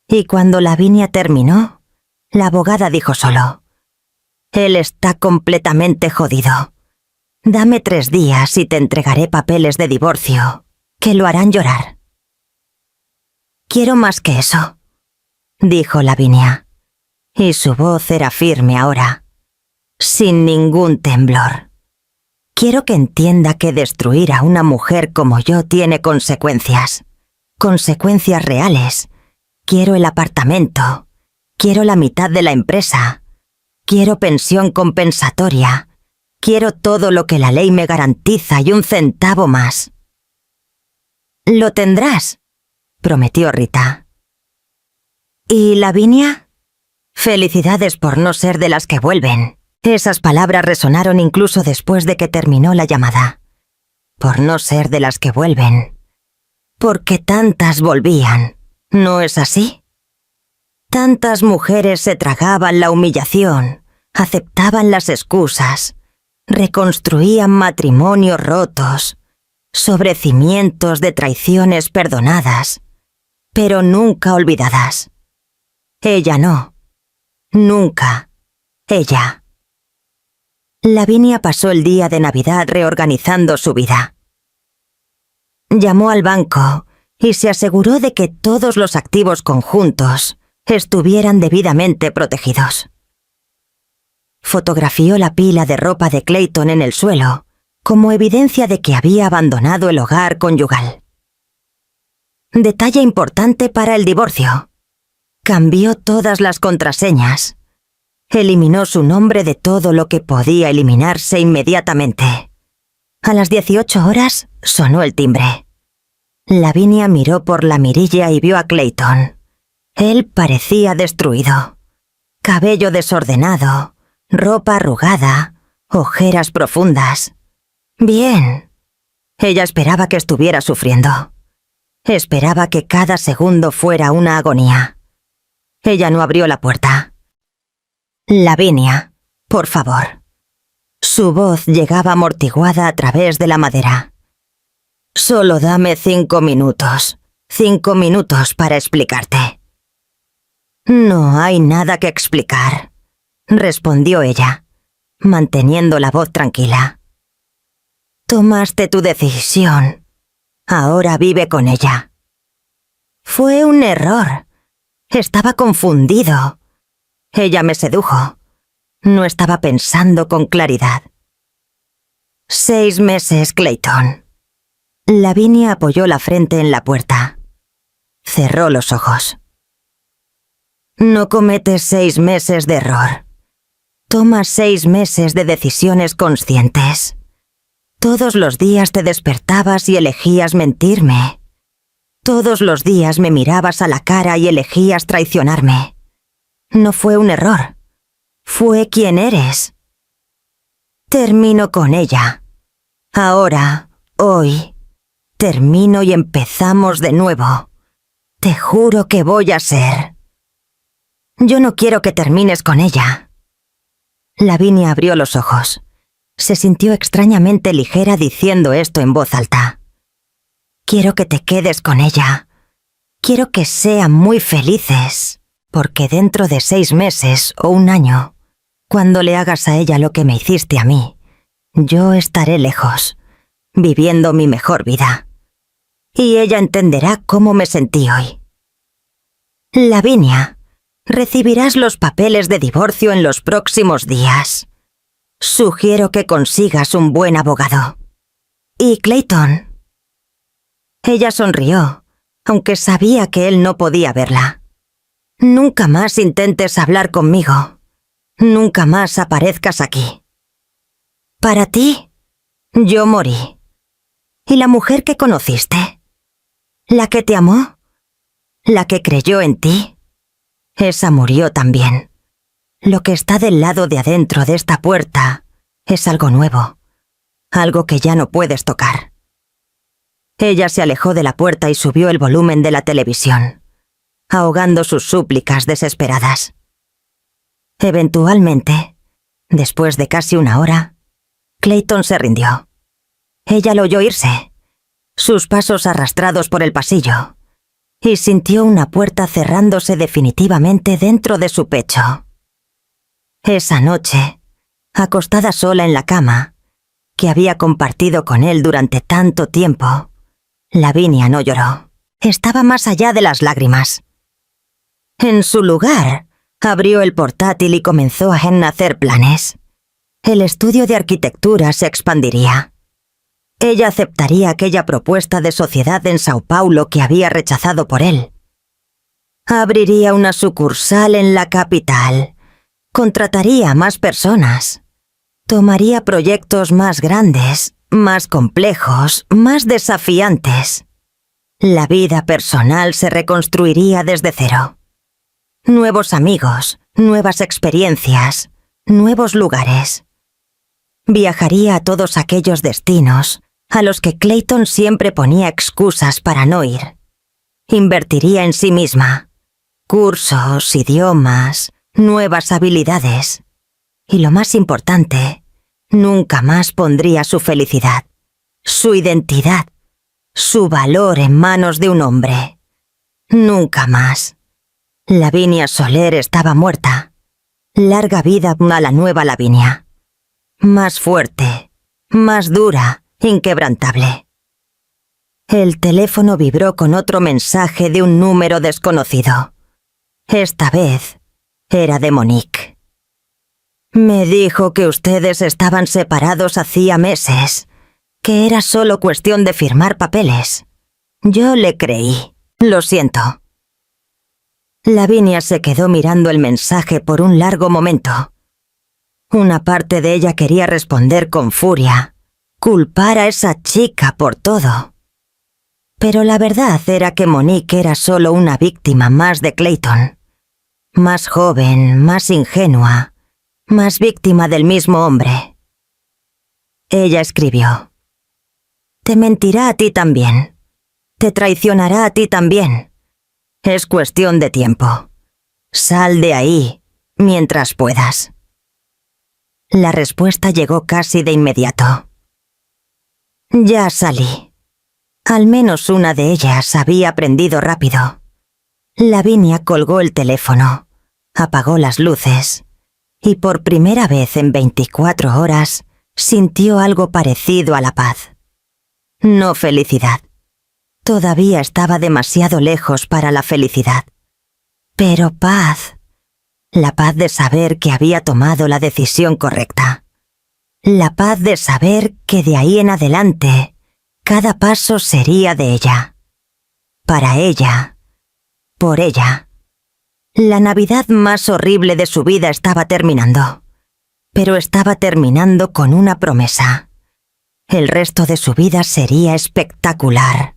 Y cuando Lavinia terminó, la abogada dijo solo: él está completamente jodido. Dame 3 días y te entregaré papeles de divorcio, que lo harán llorar. Quiero más que eso, dijo Lavinia, y su voz era firme ahora, sin ningún temblor. Quiero que entienda que destruir a una mujer como yo tiene consecuencias. Consecuencias reales. Quiero el apartamento. Quiero la mitad de la empresa. Quiero pensión compensatoria. Quiero todo lo que la ley me garantiza y 1 centavo más. Lo tendrás, prometió Rita. ¿Y Lavinia? Felicidades por no ser de las que vuelven. Esas palabras resonaron incluso después de que terminó la llamada. Por no ser de las que vuelven. Porque tantas volvían, ¿no es así? Tantas mujeres se tragaban la humillación, aceptaban las excusas, reconstruían matrimonios rotos, sobre cimientos de traiciones perdonadas, pero nunca olvidadas. Ella no. Nunca. Ella. Lavinia pasó el día de Navidad reorganizando su vida. Llamó al banco y se aseguró de que todos los activos conjuntos estuvieran debidamente protegidos. Fotografió la pila de ropa de Clayton en el suelo, como evidencia de que había abandonado el hogar conyugal. Detalle importante para el divorcio. Cambió todas las contraseñas. Eliminó su nombre de todo lo que podía eliminarse inmediatamente. A las 18 horas sonó el timbre. Lavinia miró por la mirilla y vio a Clayton. Él parecía destruido. Cabello desordenado, ropa arrugada, ojeras profundas. Bien. Ella esperaba que estuviera sufriendo. Esperaba que cada segundo fuera una agonía. Ella no abrió la puerta. Lavinia, por favor. Su voz llegaba amortiguada a través de la madera. Solo dame 5 minutos. 5 minutos para explicarte. No hay nada que explicar, respondió ella, manteniendo la voz tranquila. Tomaste tu decisión. Ahora vive con ella. Fue un error. Estaba confundido. Ella me sedujo. No estaba pensando con claridad. 6 meses, Clayton. Lavinia apoyó la frente en la puerta. Cerró los ojos. No cometes 6 meses de error. Tomas 6 meses de decisiones conscientes. Todos los días te despertabas y elegías mentirme. Todos los días me mirabas a la cara y elegías traicionarme. No fue un error. Fue quien eres. Termino con ella. Ahora, hoy, termino y empezamos de nuevo. Te juro que voy a ser. Yo no quiero que termines con ella. Lavinia abrió los ojos. Se sintió extrañamente ligera diciendo esto en voz alta. Quiero que te quedes con ella. Quiero que sean muy felices, porque dentro de 6 meses o 1 año, cuando le hagas a ella lo que me hiciste a mí, yo estaré lejos, viviendo mi mejor vida. Y ella entenderá cómo me sentí hoy. Lavinia, recibirás los papeles de divorcio en los próximos días. Sugiero que consigas un buen abogado. ¿Y Clayton? Ella sonrió, aunque sabía que él no podía verla. Nunca más intentes hablar conmigo. Nunca más aparezcas aquí. Para ti, yo morí. ¿Y la mujer que conociste? ¿La que te amó? ¿La que creyó en ti? Esa murió también. Lo que está del lado de adentro de esta puerta es algo nuevo, algo que ya no puedes tocar. Ella se alejó de la puerta y subió el volumen de la televisión, ahogando sus súplicas desesperadas. Eventualmente, después de casi 1 hora, Clayton se rindió. Ella lo oyó irse, sus pasos arrastrados por el pasillo, y sintió una puerta cerrándose definitivamente dentro de su pecho. Esa noche, acostada sola en la cama, que había compartido con él durante tanto tiempo, Lavinia no lloró. Estaba más allá de las lágrimas. En su lugar, abrió el portátil y comenzó a hacer planes. El estudio de arquitectura se expandiría. Ella aceptaría aquella propuesta de sociedad en Sao Paulo que había rechazado por él. Abriría una sucursal en la capital. Contrataría a más personas. Tomaría proyectos más grandes, más complejos, más desafiantes. La vida personal se reconstruiría desde cero. Nuevos amigos, nuevas experiencias, nuevos lugares. Viajaría a todos aquellos destinos a los que Clayton siempre ponía excusas para no ir. Invertiría en sí misma. Cursos, idiomas, nuevas habilidades. Y lo más importante, nunca más pondría su felicidad, su identidad, su valor en manos de un hombre. Nunca más. Lavinia Soler estaba muerta. Larga vida a la nueva Lavinia. Más fuerte, más dura, inquebrantable. El teléfono vibró con otro mensaje de un número desconocido. Esta vez era de Monique. Me dijo que ustedes estaban separados hacía meses, que era solo cuestión de firmar papeles. Yo le creí. Lo siento. Lavinia se quedó mirando el mensaje por un largo momento. Una parte de ella quería responder con furia, culpar a esa chica por todo. Pero la verdad era que Monique era solo una víctima más de Clayton. Más joven, más ingenua, más víctima del mismo hombre. Ella escribió: Te mentirá a ti también. Te traicionará a ti también. Es cuestión de tiempo. Sal de ahí, mientras puedas. La respuesta llegó casi de inmediato. Ya salí. Al menos una de ellas había aprendido rápido. Lavinia colgó el teléfono, apagó las luces, y por primera vez en 24 horas sintió algo parecido a la paz. No felicidad. Todavía estaba demasiado lejos para la felicidad. Pero paz. La paz de saber que había tomado la decisión correcta. La paz de saber que de ahí en adelante, cada paso sería de ella. Para ella. Por ella. La Navidad más horrible de su vida estaba terminando. Pero estaba terminando con una promesa. El resto de su vida sería espectacular.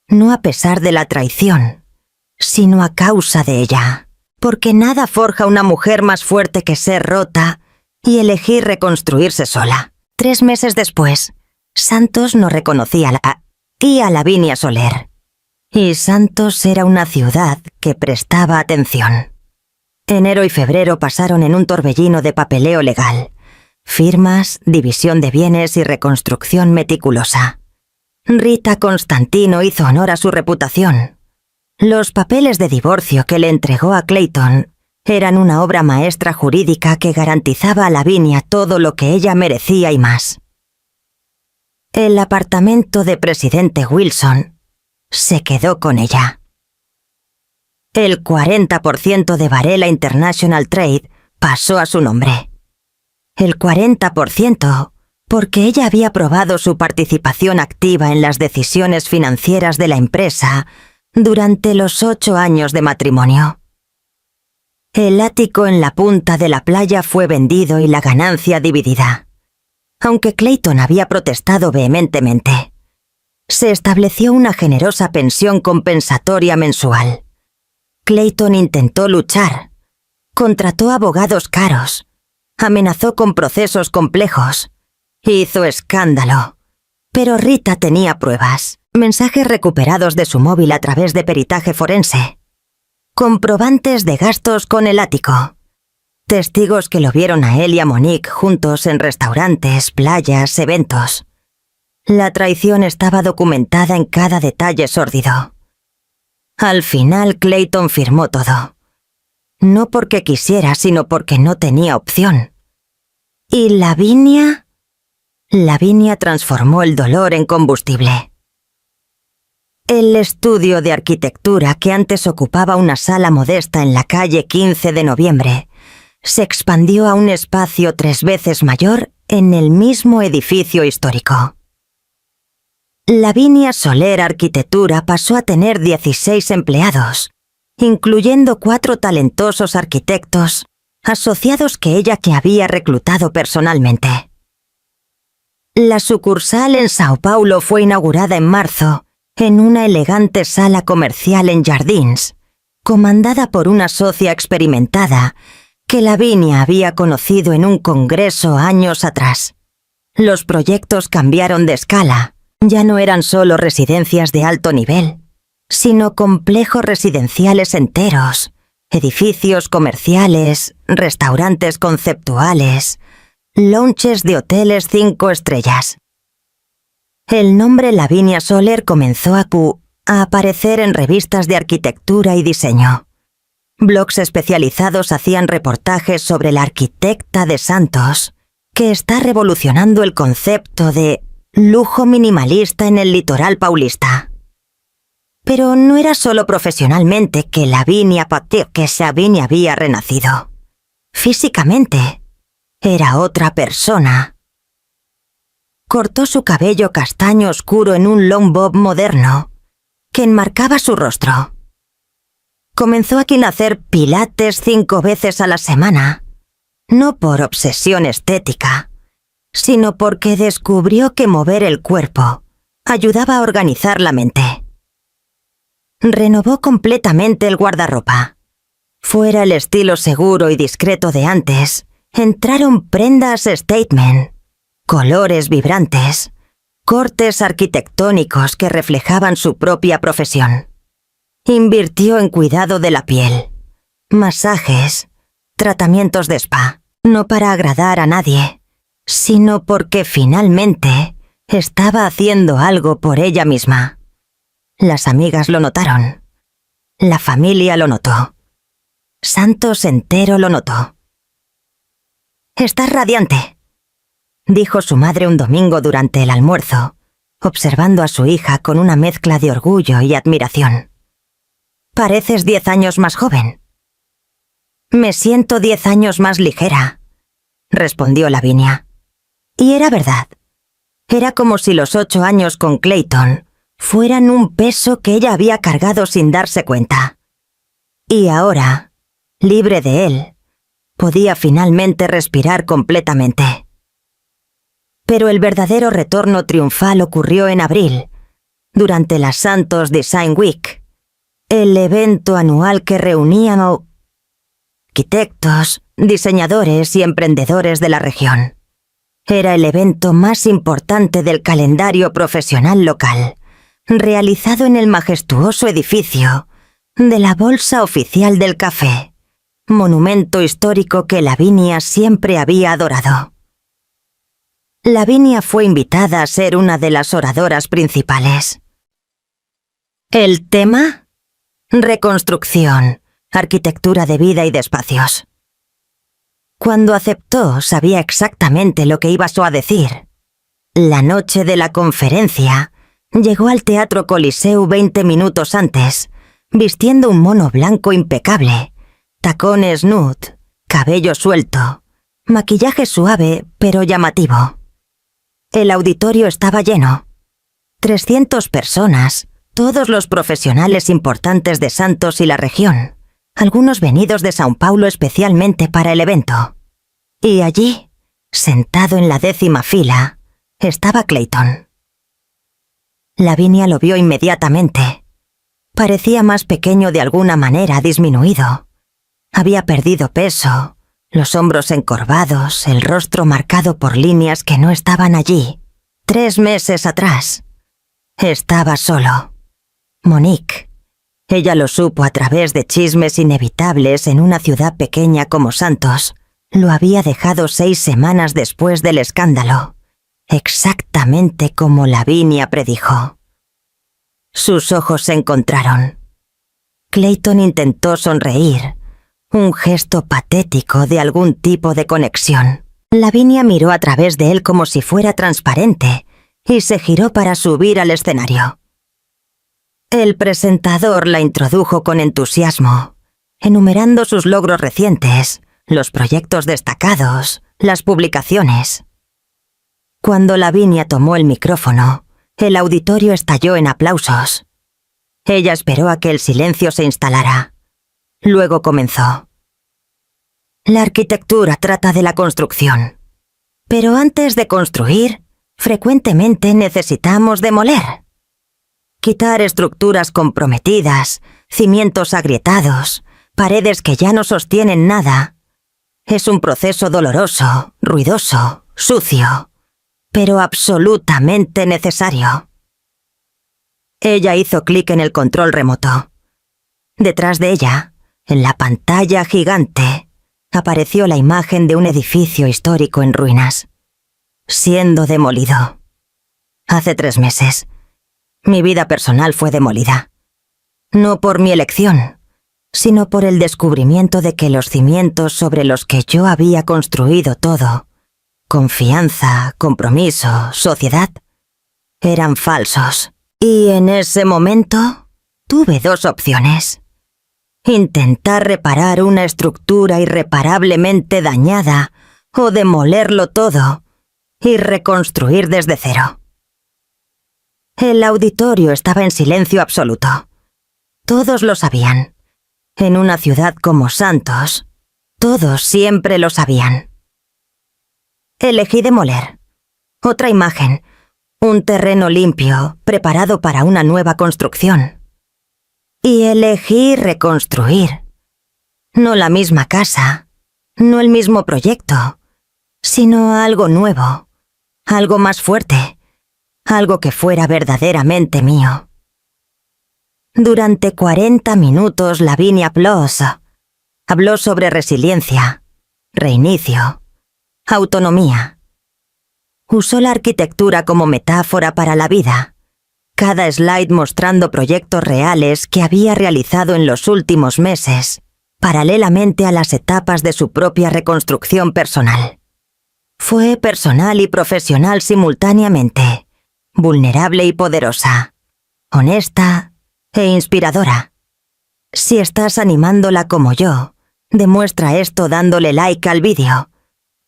No a pesar de la traición, sino a causa de ella. Porque nada forja una mujer más fuerte que ser rota y elegir reconstruirse sola. 3 meses después, Santos no reconocía a Lavinia Soler. Y Santos era una ciudad que prestaba atención. Enero y febrero pasaron en un torbellino de papeleo legal. Firmas, división de bienes y reconstrucción meticulosa. Rita Constantino hizo honor a su reputación. Los papeles de divorcio que le entregó a Clayton eran una obra maestra jurídica que garantizaba a Lavinia todo lo que ella merecía y más. El apartamento de Presidente Wilson se quedó con ella. El 40% de Varela International Trade pasó a su nombre. El 40% porque ella había aprobado su participación activa en las decisiones financieras de la empresa durante los 8 años de matrimonio. El ático en la punta de la playa fue vendido y la ganancia dividida. Aunque Clayton había protestado vehementemente, se estableció una generosa pensión compensatoria mensual. Clayton intentó luchar, contrató abogados caros, amenazó con procesos complejos, hizo escándalo. Pero Rita tenía pruebas, mensajes recuperados de su móvil a través de peritaje forense, comprobantes de gastos con el ático, testigos que lo vieron a él y a Monique juntos en restaurantes, playas, eventos. La traición estaba documentada en cada detalle sórdido. Al final Clayton firmó todo. No porque quisiera, sino porque no tenía opción. ¿Y Lavinia? Lavinia transformó el dolor en combustible. El estudio de arquitectura que antes ocupaba una sala modesta en la calle 15 de noviembre se expandió a un espacio 3 veces mayor en el mismo edificio histórico. Lavinia Soler Arquitectura pasó a tener 16 empleados, incluyendo 4 talentosos arquitectos asociados que ella había reclutado personalmente. La sucursal en Sao Paulo fue inaugurada en marzo en una elegante sala comercial en Jardins, comandada por una socia experimentada que Lavinia había conocido en un congreso años atrás. Los proyectos cambiaron de escala. Ya no eran solo residencias de alto nivel, sino complejos residenciales enteros, edificios comerciales, restaurantes conceptuales, lounges de hoteles 5 estrellas. El nombre Lavinia Soler comenzó a aparecer en revistas de arquitectura y diseño. Blogs especializados hacían reportajes sobre la arquitecta de Santos, que está revolucionando el concepto de lujo minimalista en el litoral paulista. Pero no era solo profesionalmente que Lavinia Sabini había renacido. Físicamente, era otra persona. Cortó su cabello castaño oscuro en un long bob moderno que enmarcaba su rostro. Comenzó a hacer pilates 5 veces a la semana, no por obsesión estética, sino porque descubrió que mover el cuerpo ayudaba a organizar la mente. Renovó completamente el guardarropa. Fuera el estilo seguro y discreto de antes, entraron prendas statement, colores vibrantes, cortes arquitectónicos que reflejaban su propia profesión. Invirtió en cuidado de la piel, masajes, tratamientos de spa, no para agradar a nadie, sino porque finalmente estaba haciendo algo por ella misma. Las amigas lo notaron. La familia lo notó. Santos entero lo notó. «Estás radiante», dijo su madre un domingo durante el almuerzo, observando a su hija con una mezcla de orgullo y admiración. «Pareces 10 años más joven». «Me siento 10 años más ligera», respondió Lavinia. Y era verdad. Era como si los 8 años con Clayton fueran un peso que ella había cargado sin darse cuenta. Y ahora, libre de él, podía finalmente respirar completamente. Pero el verdadero retorno triunfal ocurrió en abril, durante la Santos Design Week, el evento anual que reunía a arquitectos, diseñadores y emprendedores de la región. Era el evento más importante del calendario profesional local, realizado en el majestuoso edificio de la Bolsa Oficial del Café, monumento histórico que Lavinia siempre había adorado. Lavinia fue invitada a ser una de las oradoras principales. ¿El tema? Reconstrucción, arquitectura de vida y de espacios. Cuando aceptó, sabía exactamente lo que iba a decir. La noche de la conferencia, llegó al Teatro Coliseu 20 minutos antes, vistiendo un mono blanco impecable, tacones nude, cabello suelto, maquillaje suave pero llamativo. El auditorio estaba lleno. 300 personas, todos los profesionales importantes de Santos y la región, algunos venidos de São Paulo especialmente para el evento. Y allí, sentado en la 10ª fila, estaba Clayton. Lavinia lo vio inmediatamente. Parecía más pequeño de alguna manera, disminuido. Había perdido peso, los hombros encorvados, el rostro marcado por líneas que no estaban allí. 3 meses atrás. Estaba solo. Monique. Ella lo supo a través de chismes inevitables en una ciudad pequeña como Santos. Lo había dejado 6 semanas después del escándalo. Exactamente como Lavinia predijo. Sus ojos se encontraron. Clayton intentó sonreír, un gesto patético de algún tipo de conexión. Lavinia miró a través de él como si fuera transparente y se giró para subir al escenario. El presentador la introdujo con entusiasmo, enumerando sus logros recientes, los proyectos destacados, las publicaciones. Cuando Lavinia tomó el micrófono, el auditorio estalló en aplausos. Ella esperó a que el silencio se instalara. Luego comenzó. La arquitectura trata de la construcción. Pero antes de construir, frecuentemente necesitamos demoler. Quitar estructuras comprometidas, cimientos agrietados, paredes que ya no sostienen nada. Es un proceso doloroso, ruidoso, sucio, pero absolutamente necesario. Ella hizo clic en el control remoto. Detrás de ella, en la pantalla gigante, apareció la imagen de un edificio histórico en ruinas, siendo demolido. Hace 3 meses, mi vida personal fue demolida. No por mi elección, sino por el descubrimiento de que los cimientos sobre los que yo había construido todo, confianza, compromiso, sociedad, eran falsos. Y en ese momento tuve dos opciones. Intentar reparar una estructura irreparablemente dañada o demolerlo todo y reconstruir desde cero. El auditorio estaba en silencio absoluto. Todos lo sabían. En una ciudad como Santos, todos siempre lo sabían. Elegí demoler. Otra imagen. Un terreno limpio, preparado para una nueva construcción. Y elegí reconstruir. No la misma casa, no el mismo proyecto, sino algo nuevo, algo más fuerte, algo que fuera verdaderamente mío. Durante 40 minutos Lavinia Ploss habló sobre resiliencia, reinicio, autonomía. Usó la arquitectura como metáfora para la vida, cada slide mostrando proyectos reales que había realizado en los últimos meses, paralelamente a las etapas de su propia reconstrucción personal. Fue personal y profesional simultáneamente, vulnerable y poderosa, honesta e inspiradora. Si estás animándola como yo, demuestra esto dándole like al vídeo.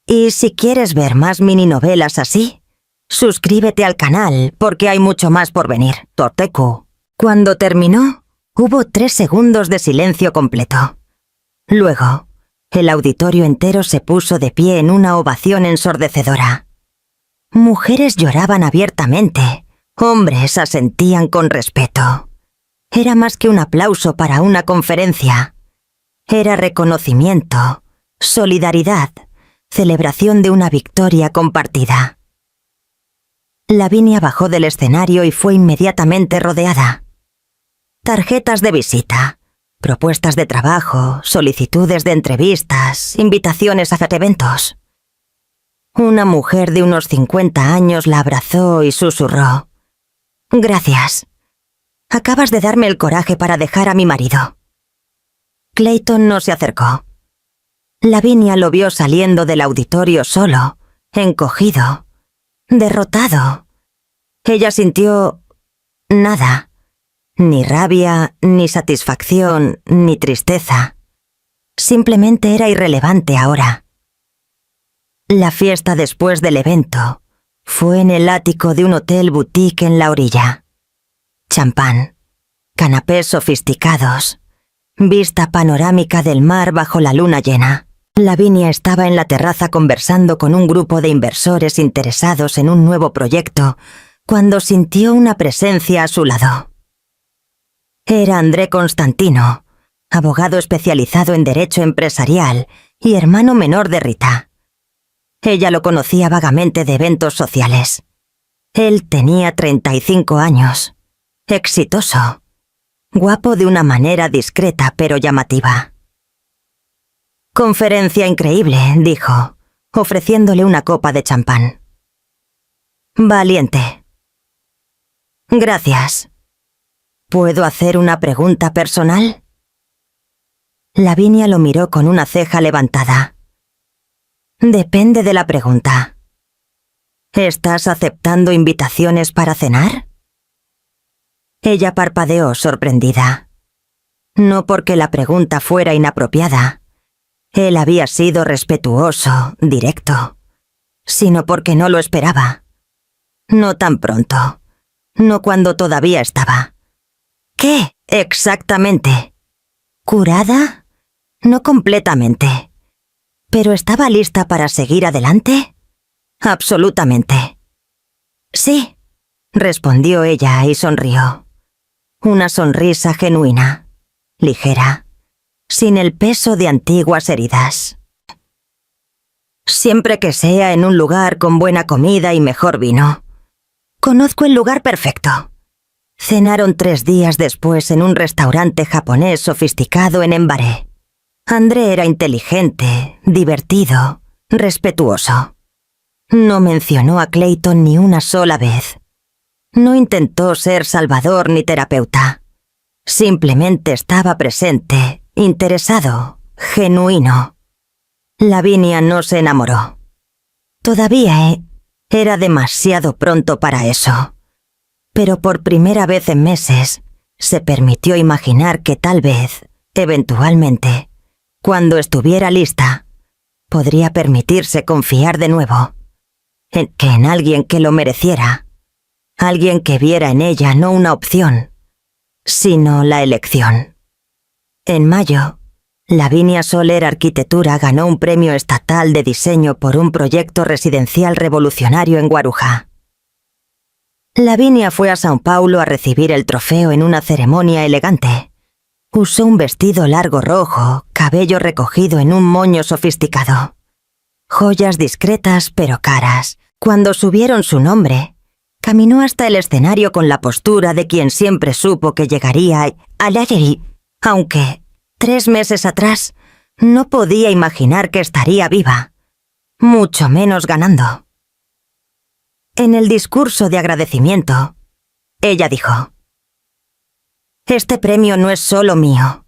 Y si quieres ver más mini novelas así, suscríbete al canal porque hay mucho más por venir. Torteku. Cuando terminó, hubo 3 segundos de silencio completo. Luego, el auditorio entero se puso de pie en una ovación ensordecedora. Mujeres lloraban abiertamente, hombres asentían con respeto. Era más que un aplauso para una conferencia. Era reconocimiento, solidaridad, celebración de una victoria compartida. Lavinia bajó del escenario y fue inmediatamente rodeada. Tarjetas de visita, propuestas de trabajo, solicitudes de entrevistas, invitaciones a eventos. Una mujer de unos 50 años la abrazó y susurró: «Gracias. Acabas de darme el coraje para dejar a mi marido». Clayton no se acercó. Lavinia lo vio saliendo del auditorio solo, encogido, derrotado. Ella sintió nada, ni rabia, ni satisfacción, ni tristeza. Simplemente era irrelevante ahora. La fiesta después del evento fue en el ático de un hotel boutique en la orilla. Champán, canapés sofisticados, vista panorámica del mar bajo la luna llena. Lavinia estaba en la terraza conversando con un grupo de inversores interesados en un nuevo proyecto cuando sintió una presencia a su lado. Era André Constantino, abogado especializado en derecho empresarial y hermano menor de Rita. Ella lo conocía vagamente de eventos sociales. Él tenía 35 años, exitoso, guapo de una manera discreta pero llamativa. «Conferencia increíble», dijo, ofreciéndole una copa de champán. «Valiente». «Gracias. ¿Puedo hacer una pregunta personal?» Lavinia lo miró con una ceja levantada. «Depende de la pregunta. ¿Estás aceptando invitaciones para cenar?» Ella parpadeó sorprendida. No porque la pregunta fuera inapropiada. Él había sido respetuoso, directo, sino porque no lo esperaba. No tan pronto. No cuando todavía estaba. ¿Qué exactamente? ¿Curada? No completamente. ¿Pero estaba lista para seguir adelante? Absolutamente. Sí, respondió ella y sonrió. Una sonrisa genuina, ligera, sin el peso de antiguas heridas. Siempre que sea en un lugar con buena comida y mejor vino. Conozco el lugar perfecto. Cenaron 3 días después en un restaurante japonés sofisticado en Embaré. André era inteligente, divertido, respetuoso. No mencionó a Clayton ni una sola vez. No intentó ser salvador ni terapeuta. Simplemente estaba presente, interesado, genuino. Lavinia no se enamoró. Todavía era demasiado pronto para eso. Pero por primera vez en meses, se permitió imaginar que tal vez, eventualmente, cuando estuviera lista, podría permitirse confiar de nuevo en alguien que lo mereciera, alguien que viera en ella no una opción, sino la elección. En mayo, Lavinia Soler Arquitectura ganó un premio estatal de diseño por un proyecto residencial revolucionario en Guarujá. Lavinia fue a São Paulo a recibir el trofeo en una ceremonia elegante. Usó un vestido largo rojo, cabello recogido en un moño sofisticado. Joyas discretas pero caras. Cuando subieron su nombre, caminó hasta el escenario con la postura de quien siempre supo que llegaría al ayer, aunque 3 meses atrás no podía imaginar que estaría viva, mucho menos ganando. En el discurso de agradecimiento, ella dijo: «Este premio no es solo mío,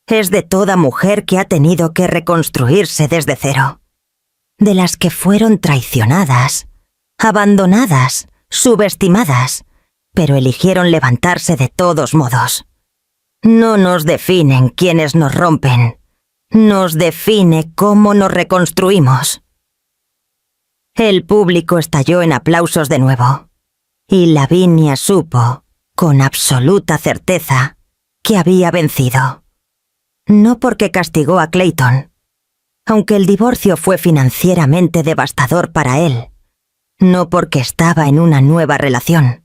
es de toda mujer que ha tenido que reconstruirse desde cero, de las que fueron traicionadas, abandonadas, subestimadas, pero eligieron levantarse de todos modos. No nos definen quienes nos rompen, nos define cómo nos reconstruimos». El público estalló en aplausos de nuevo, y Lavinia supo, con absoluta certeza, que había vencido. No porque castigó a Clayton, aunque el divorcio fue financieramente devastador para él, no porque estaba en una nueva relación.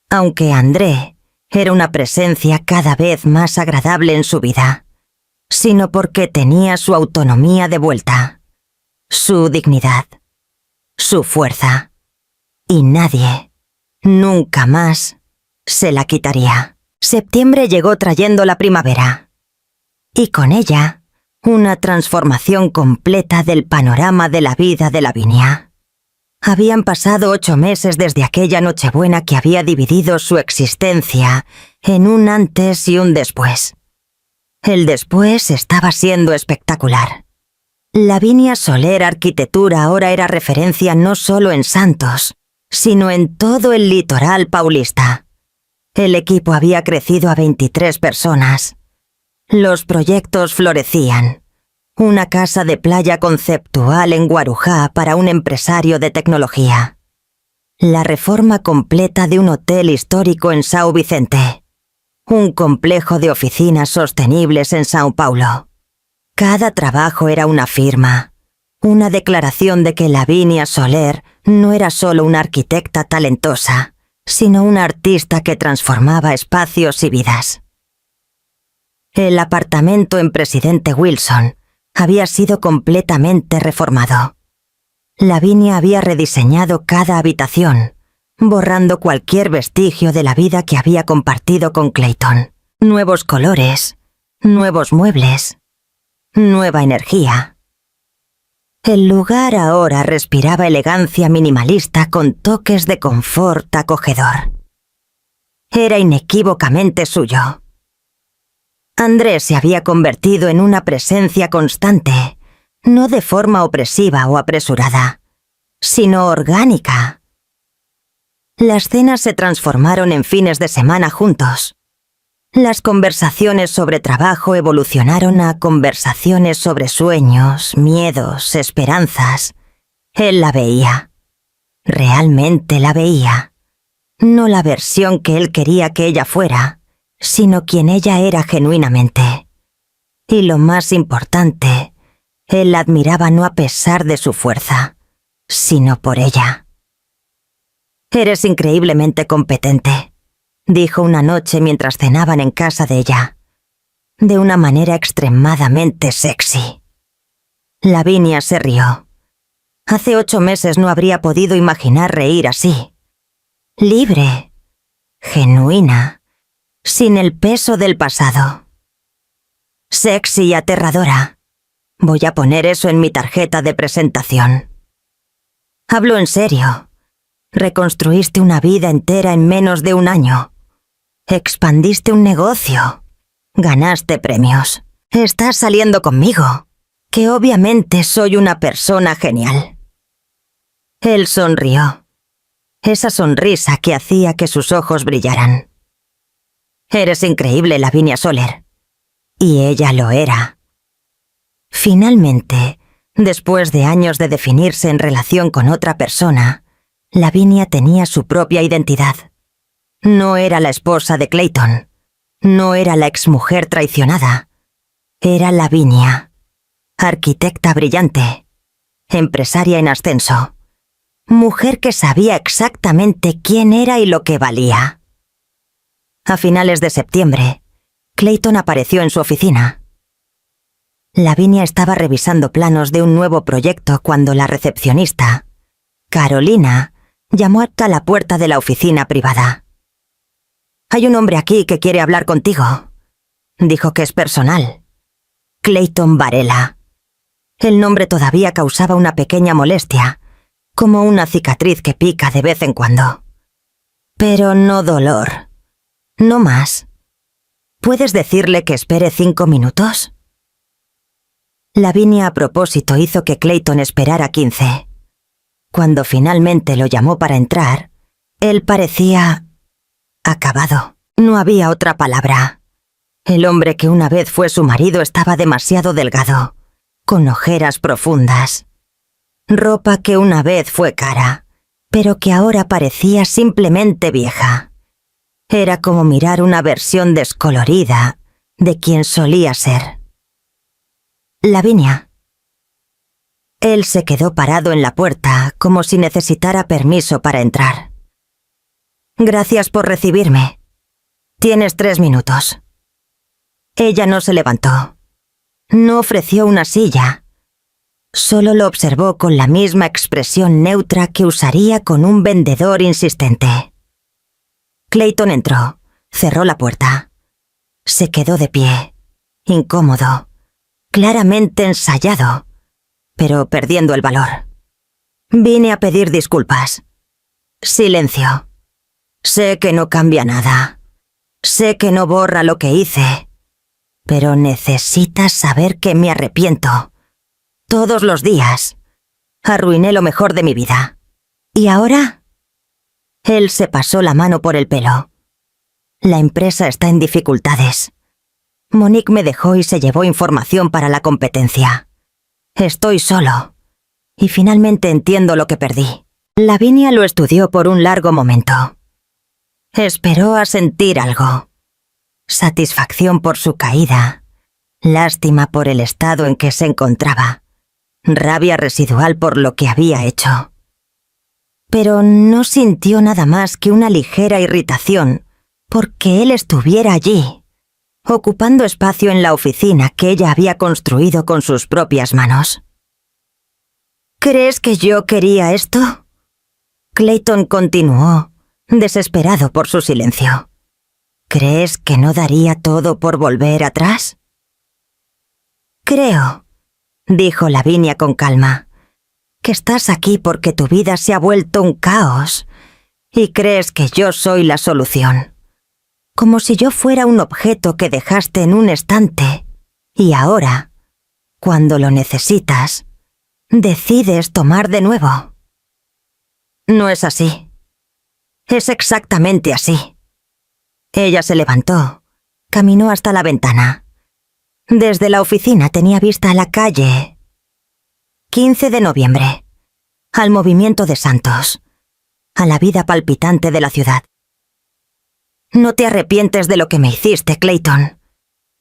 Aunque André era una presencia cada vez más agradable en su vida, sino porque tenía su autonomía de vuelta, su dignidad, su fuerza, y nadie, nunca más, se la quitaría. Septiembre llegó trayendo la primavera, y con ella, una transformación completa del panorama de la vida de Lavinia. Habían pasado 8 meses desde aquella Nochebuena que había dividido su existencia en un antes y un después. El después estaba siendo espectacular. Lavinia Soler Arquitectura ahora era referencia no solo en Santos, sino en todo el litoral paulista. El equipo había crecido a 23 personas. Los proyectos florecían. Una casa de playa conceptual en Guarujá para un empresario de tecnología. La reforma completa de un hotel histórico en São Vicente. Un complejo de oficinas sostenibles en São Paulo. Cada trabajo era una firma, una declaración de que Lavinia Soler no era solo una arquitecta talentosa, sino una artista que transformaba espacios y vidas. El apartamento en Presidente Wilson había sido completamente reformado. Lavinia había rediseñado cada habitación, borrando cualquier vestigio de la vida que había compartido con Clayton. Nuevos colores, nuevos muebles, nueva energía. El lugar ahora respiraba elegancia minimalista con toques de confort acogedor. Era inequívocamente suyo. Andrés se había convertido en una presencia constante, no de forma opresiva o apresurada, sino orgánica. Las cenas se transformaron en fines de semana juntos. Las conversaciones sobre trabajo evolucionaron a conversaciones sobre sueños, miedos, esperanzas. Él la veía. Realmente la veía. No la versión que él quería que ella fuera, sino quien ella era genuinamente. Y lo más importante, él la admiraba no a pesar de su fuerza, sino por ella. «Eres increíblemente competente», dijo una noche mientras cenaban en casa de ella, de una manera extremadamente sexy. Lavinia se rió. Hace 8 meses no habría podido imaginar reír así. Libre, genuina, sin el peso del pasado. Sexy y aterradora. Voy a poner eso en mi tarjeta de presentación. Hablo en serio. Reconstruiste una vida entera en menos de 1 año. Expandiste un negocio. Ganaste premios. Estás saliendo conmigo, que obviamente soy una persona genial. Él sonrió. esa sonrisa que hacía que sus ojos brillaran. «Eres increíble, Lavinia Soler». Y ella lo era. Finalmente, después de años de definirse en relación con otra persona, Lavinia tenía su propia identidad. No era la esposa de Clayton. No era la exmujer traicionada. Era Lavinia, arquitecta brillante, empresaria en ascenso, mujer que sabía exactamente quién era y lo que valía. A finales de septiembre, Clayton apareció en su oficina. Lavinia estaba revisando planos de un nuevo proyecto cuando la recepcionista, Carolina, llamó hasta la puerta de la oficina privada. «Hay un hombre aquí que quiere hablar contigo», dijo, que es personal. Clayton Varela. El nombre todavía causaba una pequeña molestia, como una cicatriz que pica de vez en cuando. Pero no dolor. No más. ¿Puedes decirle que espere 5 minutos? Lavinia a propósito hizo que Clayton esperara 15. Cuando finalmente lo llamó para entrar, él parecía acabado. No había otra palabra. El hombre que una vez fue su marido estaba demasiado delgado, con ojeras profundas. Ropa que una vez fue cara, pero que ahora parecía simplemente vieja. Era como mirar una versión descolorida de quien solía ser. «Lavinia». Él se quedó parado en la puerta, como si necesitara permiso para entrar. «Gracias por recibirme. Tienes 3 minutos». Ella no se levantó. No ofreció una silla. Solo lo observó con la misma expresión neutra que usaría con un vendedor insistente. Clayton entró, cerró la puerta. Se quedó de pie, incómodo, claramente ensayado, pero perdiendo el valor. «Vine a pedir disculpas». Silencio. «Sé que no cambia nada. Sé que no borra lo que hice. Pero necesitas saber que me arrepiento. Todos los días. Arruiné lo mejor de mi vida. ¿Y ahora?» Él se pasó la mano por el pelo. «La empresa está en dificultades. Monique me dejó y se llevó información para la competencia. Estoy solo. Y finalmente entiendo lo que perdí». Lavinia lo estudió por un largo momento. Esperó a sentir algo. Satisfacción por su caída, lástima por el estado en que se encontraba, rabia residual por lo que había hecho. Pero no sintió nada más que una ligera irritación porque él estuviera allí, ocupando espacio en la oficina que ella había construido con sus propias manos. «¿Crees que yo quería esto?». Clayton continuó, desesperado por su silencio. «¿Crees que no daría todo por volver atrás?». «Creo», dijo Lavinia con calma, «que estás aquí porque tu vida se ha vuelto un caos y crees que yo soy la solución. Como si yo fuera un objeto que dejaste en un estante y ahora, cuando lo necesitas, decides tomar de nuevo». «No es así. Es exactamente así». Ella se levantó, caminó hasta la ventana. Desde la oficina tenía vista a la calle. 15 de noviembre, al movimiento de Santos, a la vida palpitante de la ciudad. «No te arrepientes de lo que me hiciste, Clayton.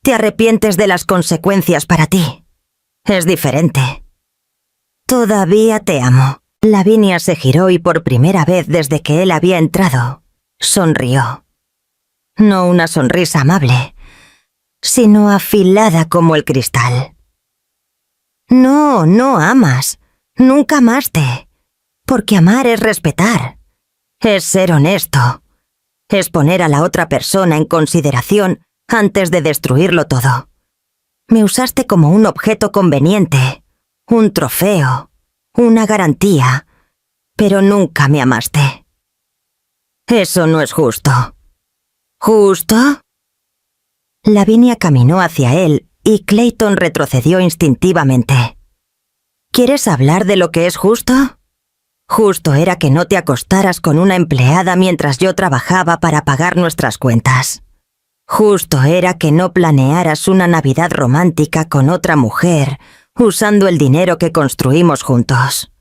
Te arrepientes de las consecuencias para ti. Es diferente. Todavía te amo». Lavinia se giró y por primera vez desde que él había entrado, sonrió. No una sonrisa amable, sino afilada como el cristal. «No, no amas. Nunca amaste. Porque amar es respetar. Es ser honesto. Es poner a la otra persona en consideración antes de destruirlo todo. Me usaste como un objeto conveniente, un trofeo, una garantía, pero nunca me amaste. Eso no es justo». «¿Justo?». Lavinia caminó hacia él y Clayton retrocedió instintivamente. «¿Quieres hablar de lo que es justo? Justo era que no te acostaras con una empleada mientras yo trabajaba para pagar nuestras cuentas. Justo era que no planearas una Navidad romántica con otra mujer, usando el dinero que construimos juntos.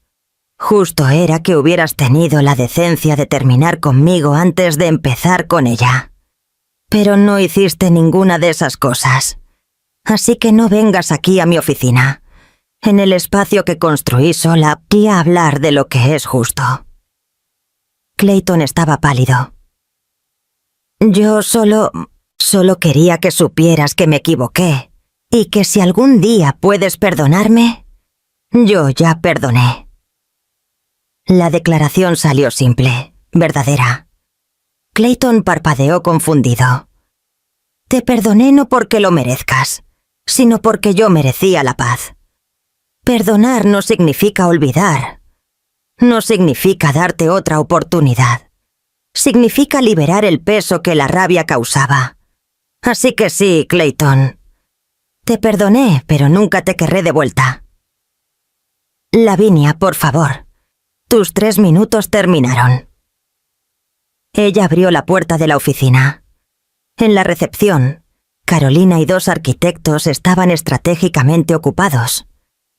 Justo era que hubieras tenido la decencia de terminar conmigo antes de empezar con ella. Pero no hiciste ninguna de esas cosas. Así que no vengas aquí a mi oficina, en el espacio que construí sola, y a hablar de lo que es justo. Clayton estaba pálido. Yo solo quería que supieras que me equivoqué, y que si algún día puedes perdonarme, yo ya perdoné. La declaración salió simple, verdadera. Clayton parpadeó confundido. Te perdoné no porque lo merezcas, sino porque yo merecía la paz. Perdonar no significa olvidar. No significa darte otra oportunidad. Significa liberar el peso que la rabia causaba. Así que sí, Clayton. Te perdoné, pero nunca te querré de vuelta. Lavinia, por favor. Tus 3 minutos terminaron. Ella abrió la puerta de la oficina. En la recepción, Carolina y 2 arquitectos estaban estratégicamente ocupados,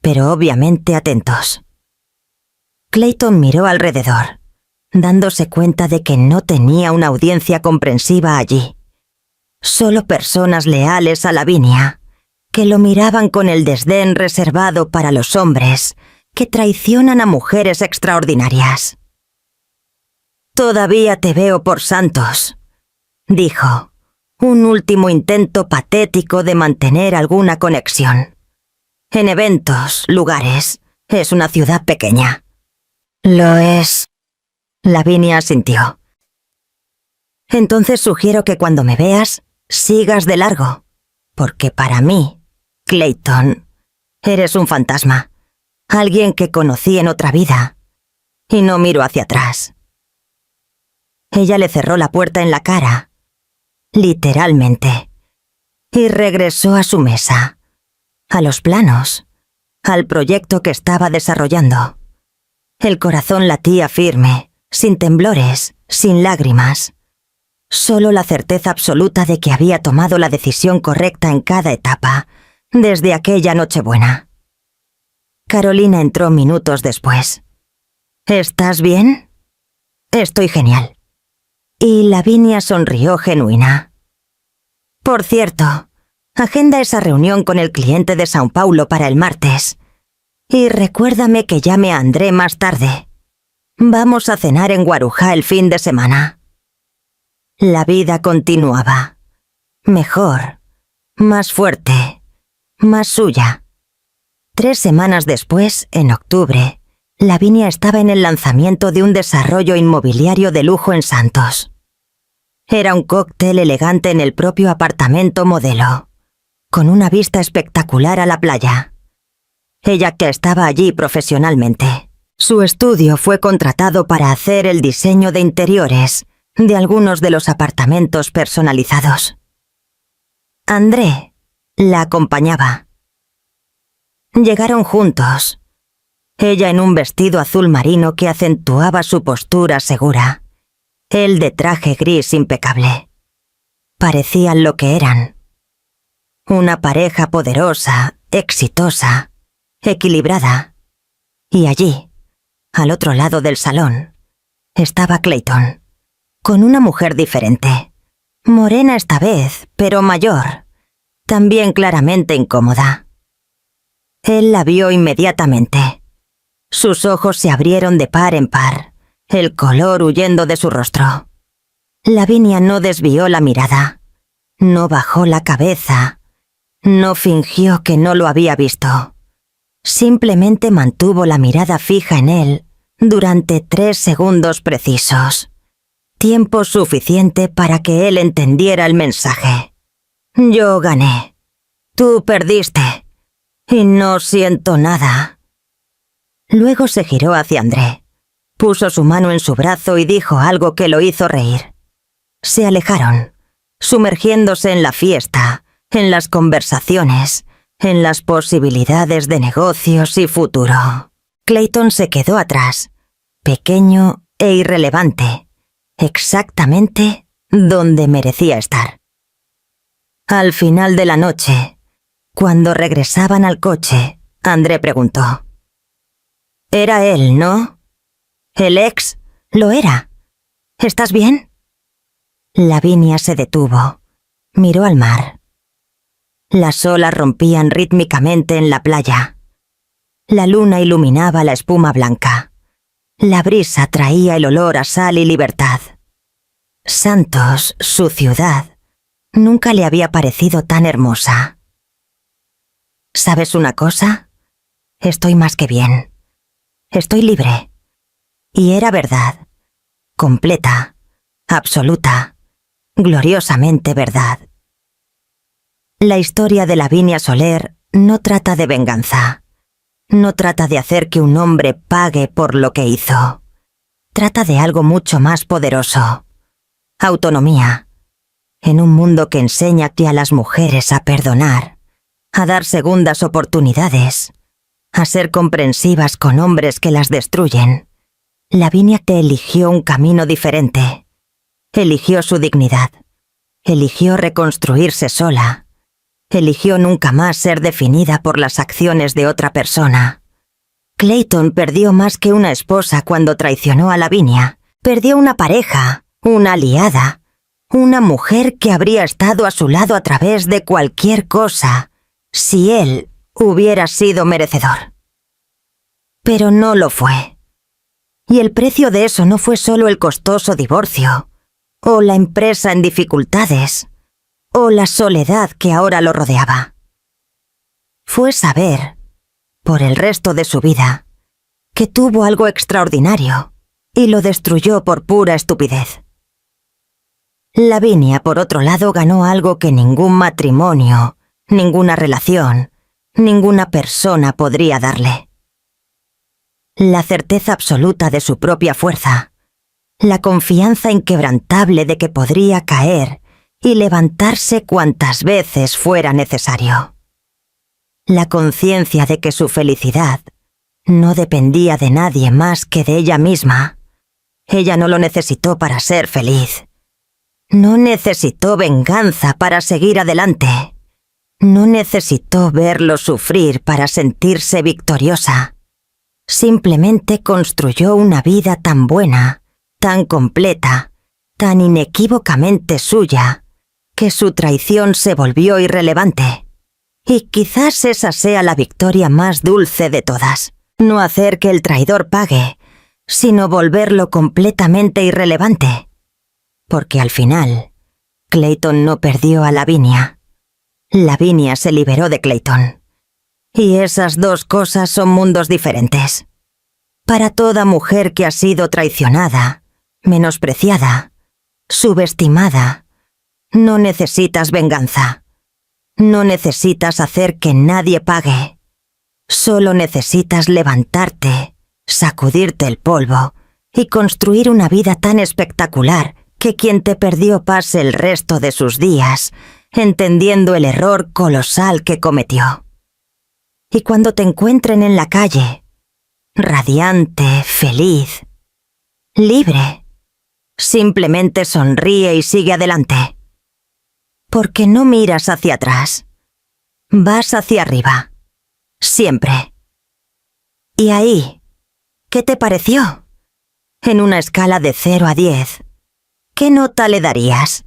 pero obviamente atentos. Clayton miró alrededor, dándose cuenta de que no tenía una audiencia comprensiva allí. Solo personas leales a Lavinia, que lo miraban con el desdén reservado para los hombres que traicionan a mujeres extraordinarias. Todavía te veo por santos, dijo, un último intento patético de mantener alguna conexión. En eventos, lugares, es una ciudad pequeña. Lo es. Lavinia asintió. Entonces sugiero que cuando me veas, sigas de largo, porque para mí, Clayton, eres un fantasma, alguien que conocí en otra vida, y no miro hacia atrás. Ella le cerró la puerta en la cara, literalmente, y regresó a su mesa, a los planos, al proyecto que estaba desarrollando. El corazón latía firme, sin temblores, sin lágrimas. Solo la certeza absoluta de que había tomado la decisión correcta en cada etapa, desde aquella Nochebuena. Carolina entró minutos después. ¿Estás bien? Estoy genial. Y Lavinia sonrió genuina. Por cierto, agenda esa reunión con el cliente de São Paulo para el martes. Y recuérdame que llame a André más tarde. Vamos a cenar en Guarujá el fin de semana. La vida continuaba. Mejor, más fuerte, más suya. 3 semanas después, en octubre, Lavinia estaba en el lanzamiento de un desarrollo inmobiliario de lujo en Santos. Era un cóctel elegante en el propio apartamento modelo, con una vista espectacular a la playa. Ella que estaba allí profesionalmente. Su estudio fue contratado para hacer el diseño de interiores de algunos de los apartamentos personalizados. André la acompañaba. Llegaron juntos. Ella en un vestido azul marino que acentuaba su postura segura. Él de traje gris impecable. Parecían lo que eran. Una pareja poderosa, exitosa, equilibrada. Y allí, al otro lado del salón, estaba Clayton, con una mujer diferente. Morena esta vez, pero mayor. También claramente incómoda. Él la vio inmediatamente. Sus ojos se abrieron de par en par, el color huyendo de su rostro. Lavinia no desvió la mirada, no bajó la cabeza, no fingió que no lo había visto. Simplemente mantuvo la mirada fija en él durante 3 segundos precisos. Tiempo suficiente para que él entendiera el mensaje. Yo gané. Tú perdiste. Y no siento nada. Luego se giró hacia André. Puso su mano en su brazo y dijo algo que lo hizo reír. Se alejaron, sumergiéndose en la fiesta, en las conversaciones, en las posibilidades de negocios y futuro. Clayton se quedó atrás, pequeño e irrelevante, exactamente donde merecía estar. Al final de la noche, cuando regresaban al coche, André preguntó: «Era él, ¿no? El ex lo era. ¿Estás bien?» Lavinia se detuvo. Miró al mar. Las olas rompían rítmicamente en la playa. La luna iluminaba la espuma blanca. La brisa traía el olor a sal y libertad. Santos, su ciudad, nunca le había parecido tan hermosa. ¿Sabes una cosa? Estoy más que bien. Estoy libre. Y era verdad. Completa. Absoluta. Gloriosamente verdad. La historia de Lavinia Soler no trata de venganza. No trata de hacer que un hombre pague por lo que hizo. Trata de algo mucho más poderoso. Autonomía. En un mundo que enseña a las mujeres a perdonar, a dar segundas oportunidades, a ser comprensivas con hombres que las destruyen, Lavinia te eligió un camino diferente. Eligió su dignidad. Eligió reconstruirse sola. Eligió nunca más ser definida por las acciones de otra persona. Clayton perdió más que una esposa cuando traicionó a Lavinia. Perdió una pareja, una aliada, una mujer que habría estado a su lado a través de cualquier cosa, si él hubiera sido merecedor. Pero no lo fue. Y el precio de eso no fue solo el costoso divorcio, o la empresa en dificultades, o la soledad que ahora lo rodeaba. Fue saber, por el resto de su vida, que tuvo algo extraordinario y lo destruyó por pura estupidez. Lavinia, por otro lado, ganó algo que ningún matrimonio, ninguna relación, ninguna persona podría darle. La certeza absoluta de su propia fuerza, la confianza inquebrantable de que podría caer y levantarse cuantas veces fuera necesario. La conciencia de que su felicidad no dependía de nadie más que de ella misma. Ella no lo necesitó para ser feliz. No necesitó venganza para seguir adelante. No necesitó verlo sufrir para sentirse victoriosa. Simplemente construyó una vida tan buena, tan completa, tan inequívocamente suya, que su traición se volvió irrelevante. Y quizás esa sea la victoria más dulce de todas. No hacer que el traidor pague, sino volverlo completamente irrelevante. Porque al final, Clayton no perdió a Lavinia. Lavinia se liberó de Clayton. Y esas dos cosas son mundos diferentes. Para toda mujer que ha sido traicionada, menospreciada, subestimada, no necesitas venganza. No necesitas hacer que nadie pague. Solo necesitas levantarte, sacudirte el polvo y construir una vida tan espectacular que quien te perdió pase el resto de sus días entendiendo el error colosal que cometió. Y cuando te encuentren en la calle, radiante, feliz, libre, simplemente sonríe y sigue adelante. Porque no miras hacia atrás, vas hacia arriba, siempre. Y ahí, ¿qué te pareció? En una escala de 0 a 10, ¿qué nota le darías?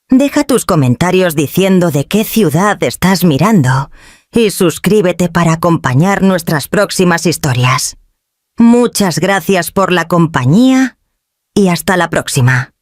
Deja tus comentarios diciendo de qué ciudad estás mirando y suscríbete para acompañar nuestras próximas historias. Muchas gracias por la compañía y hasta la próxima.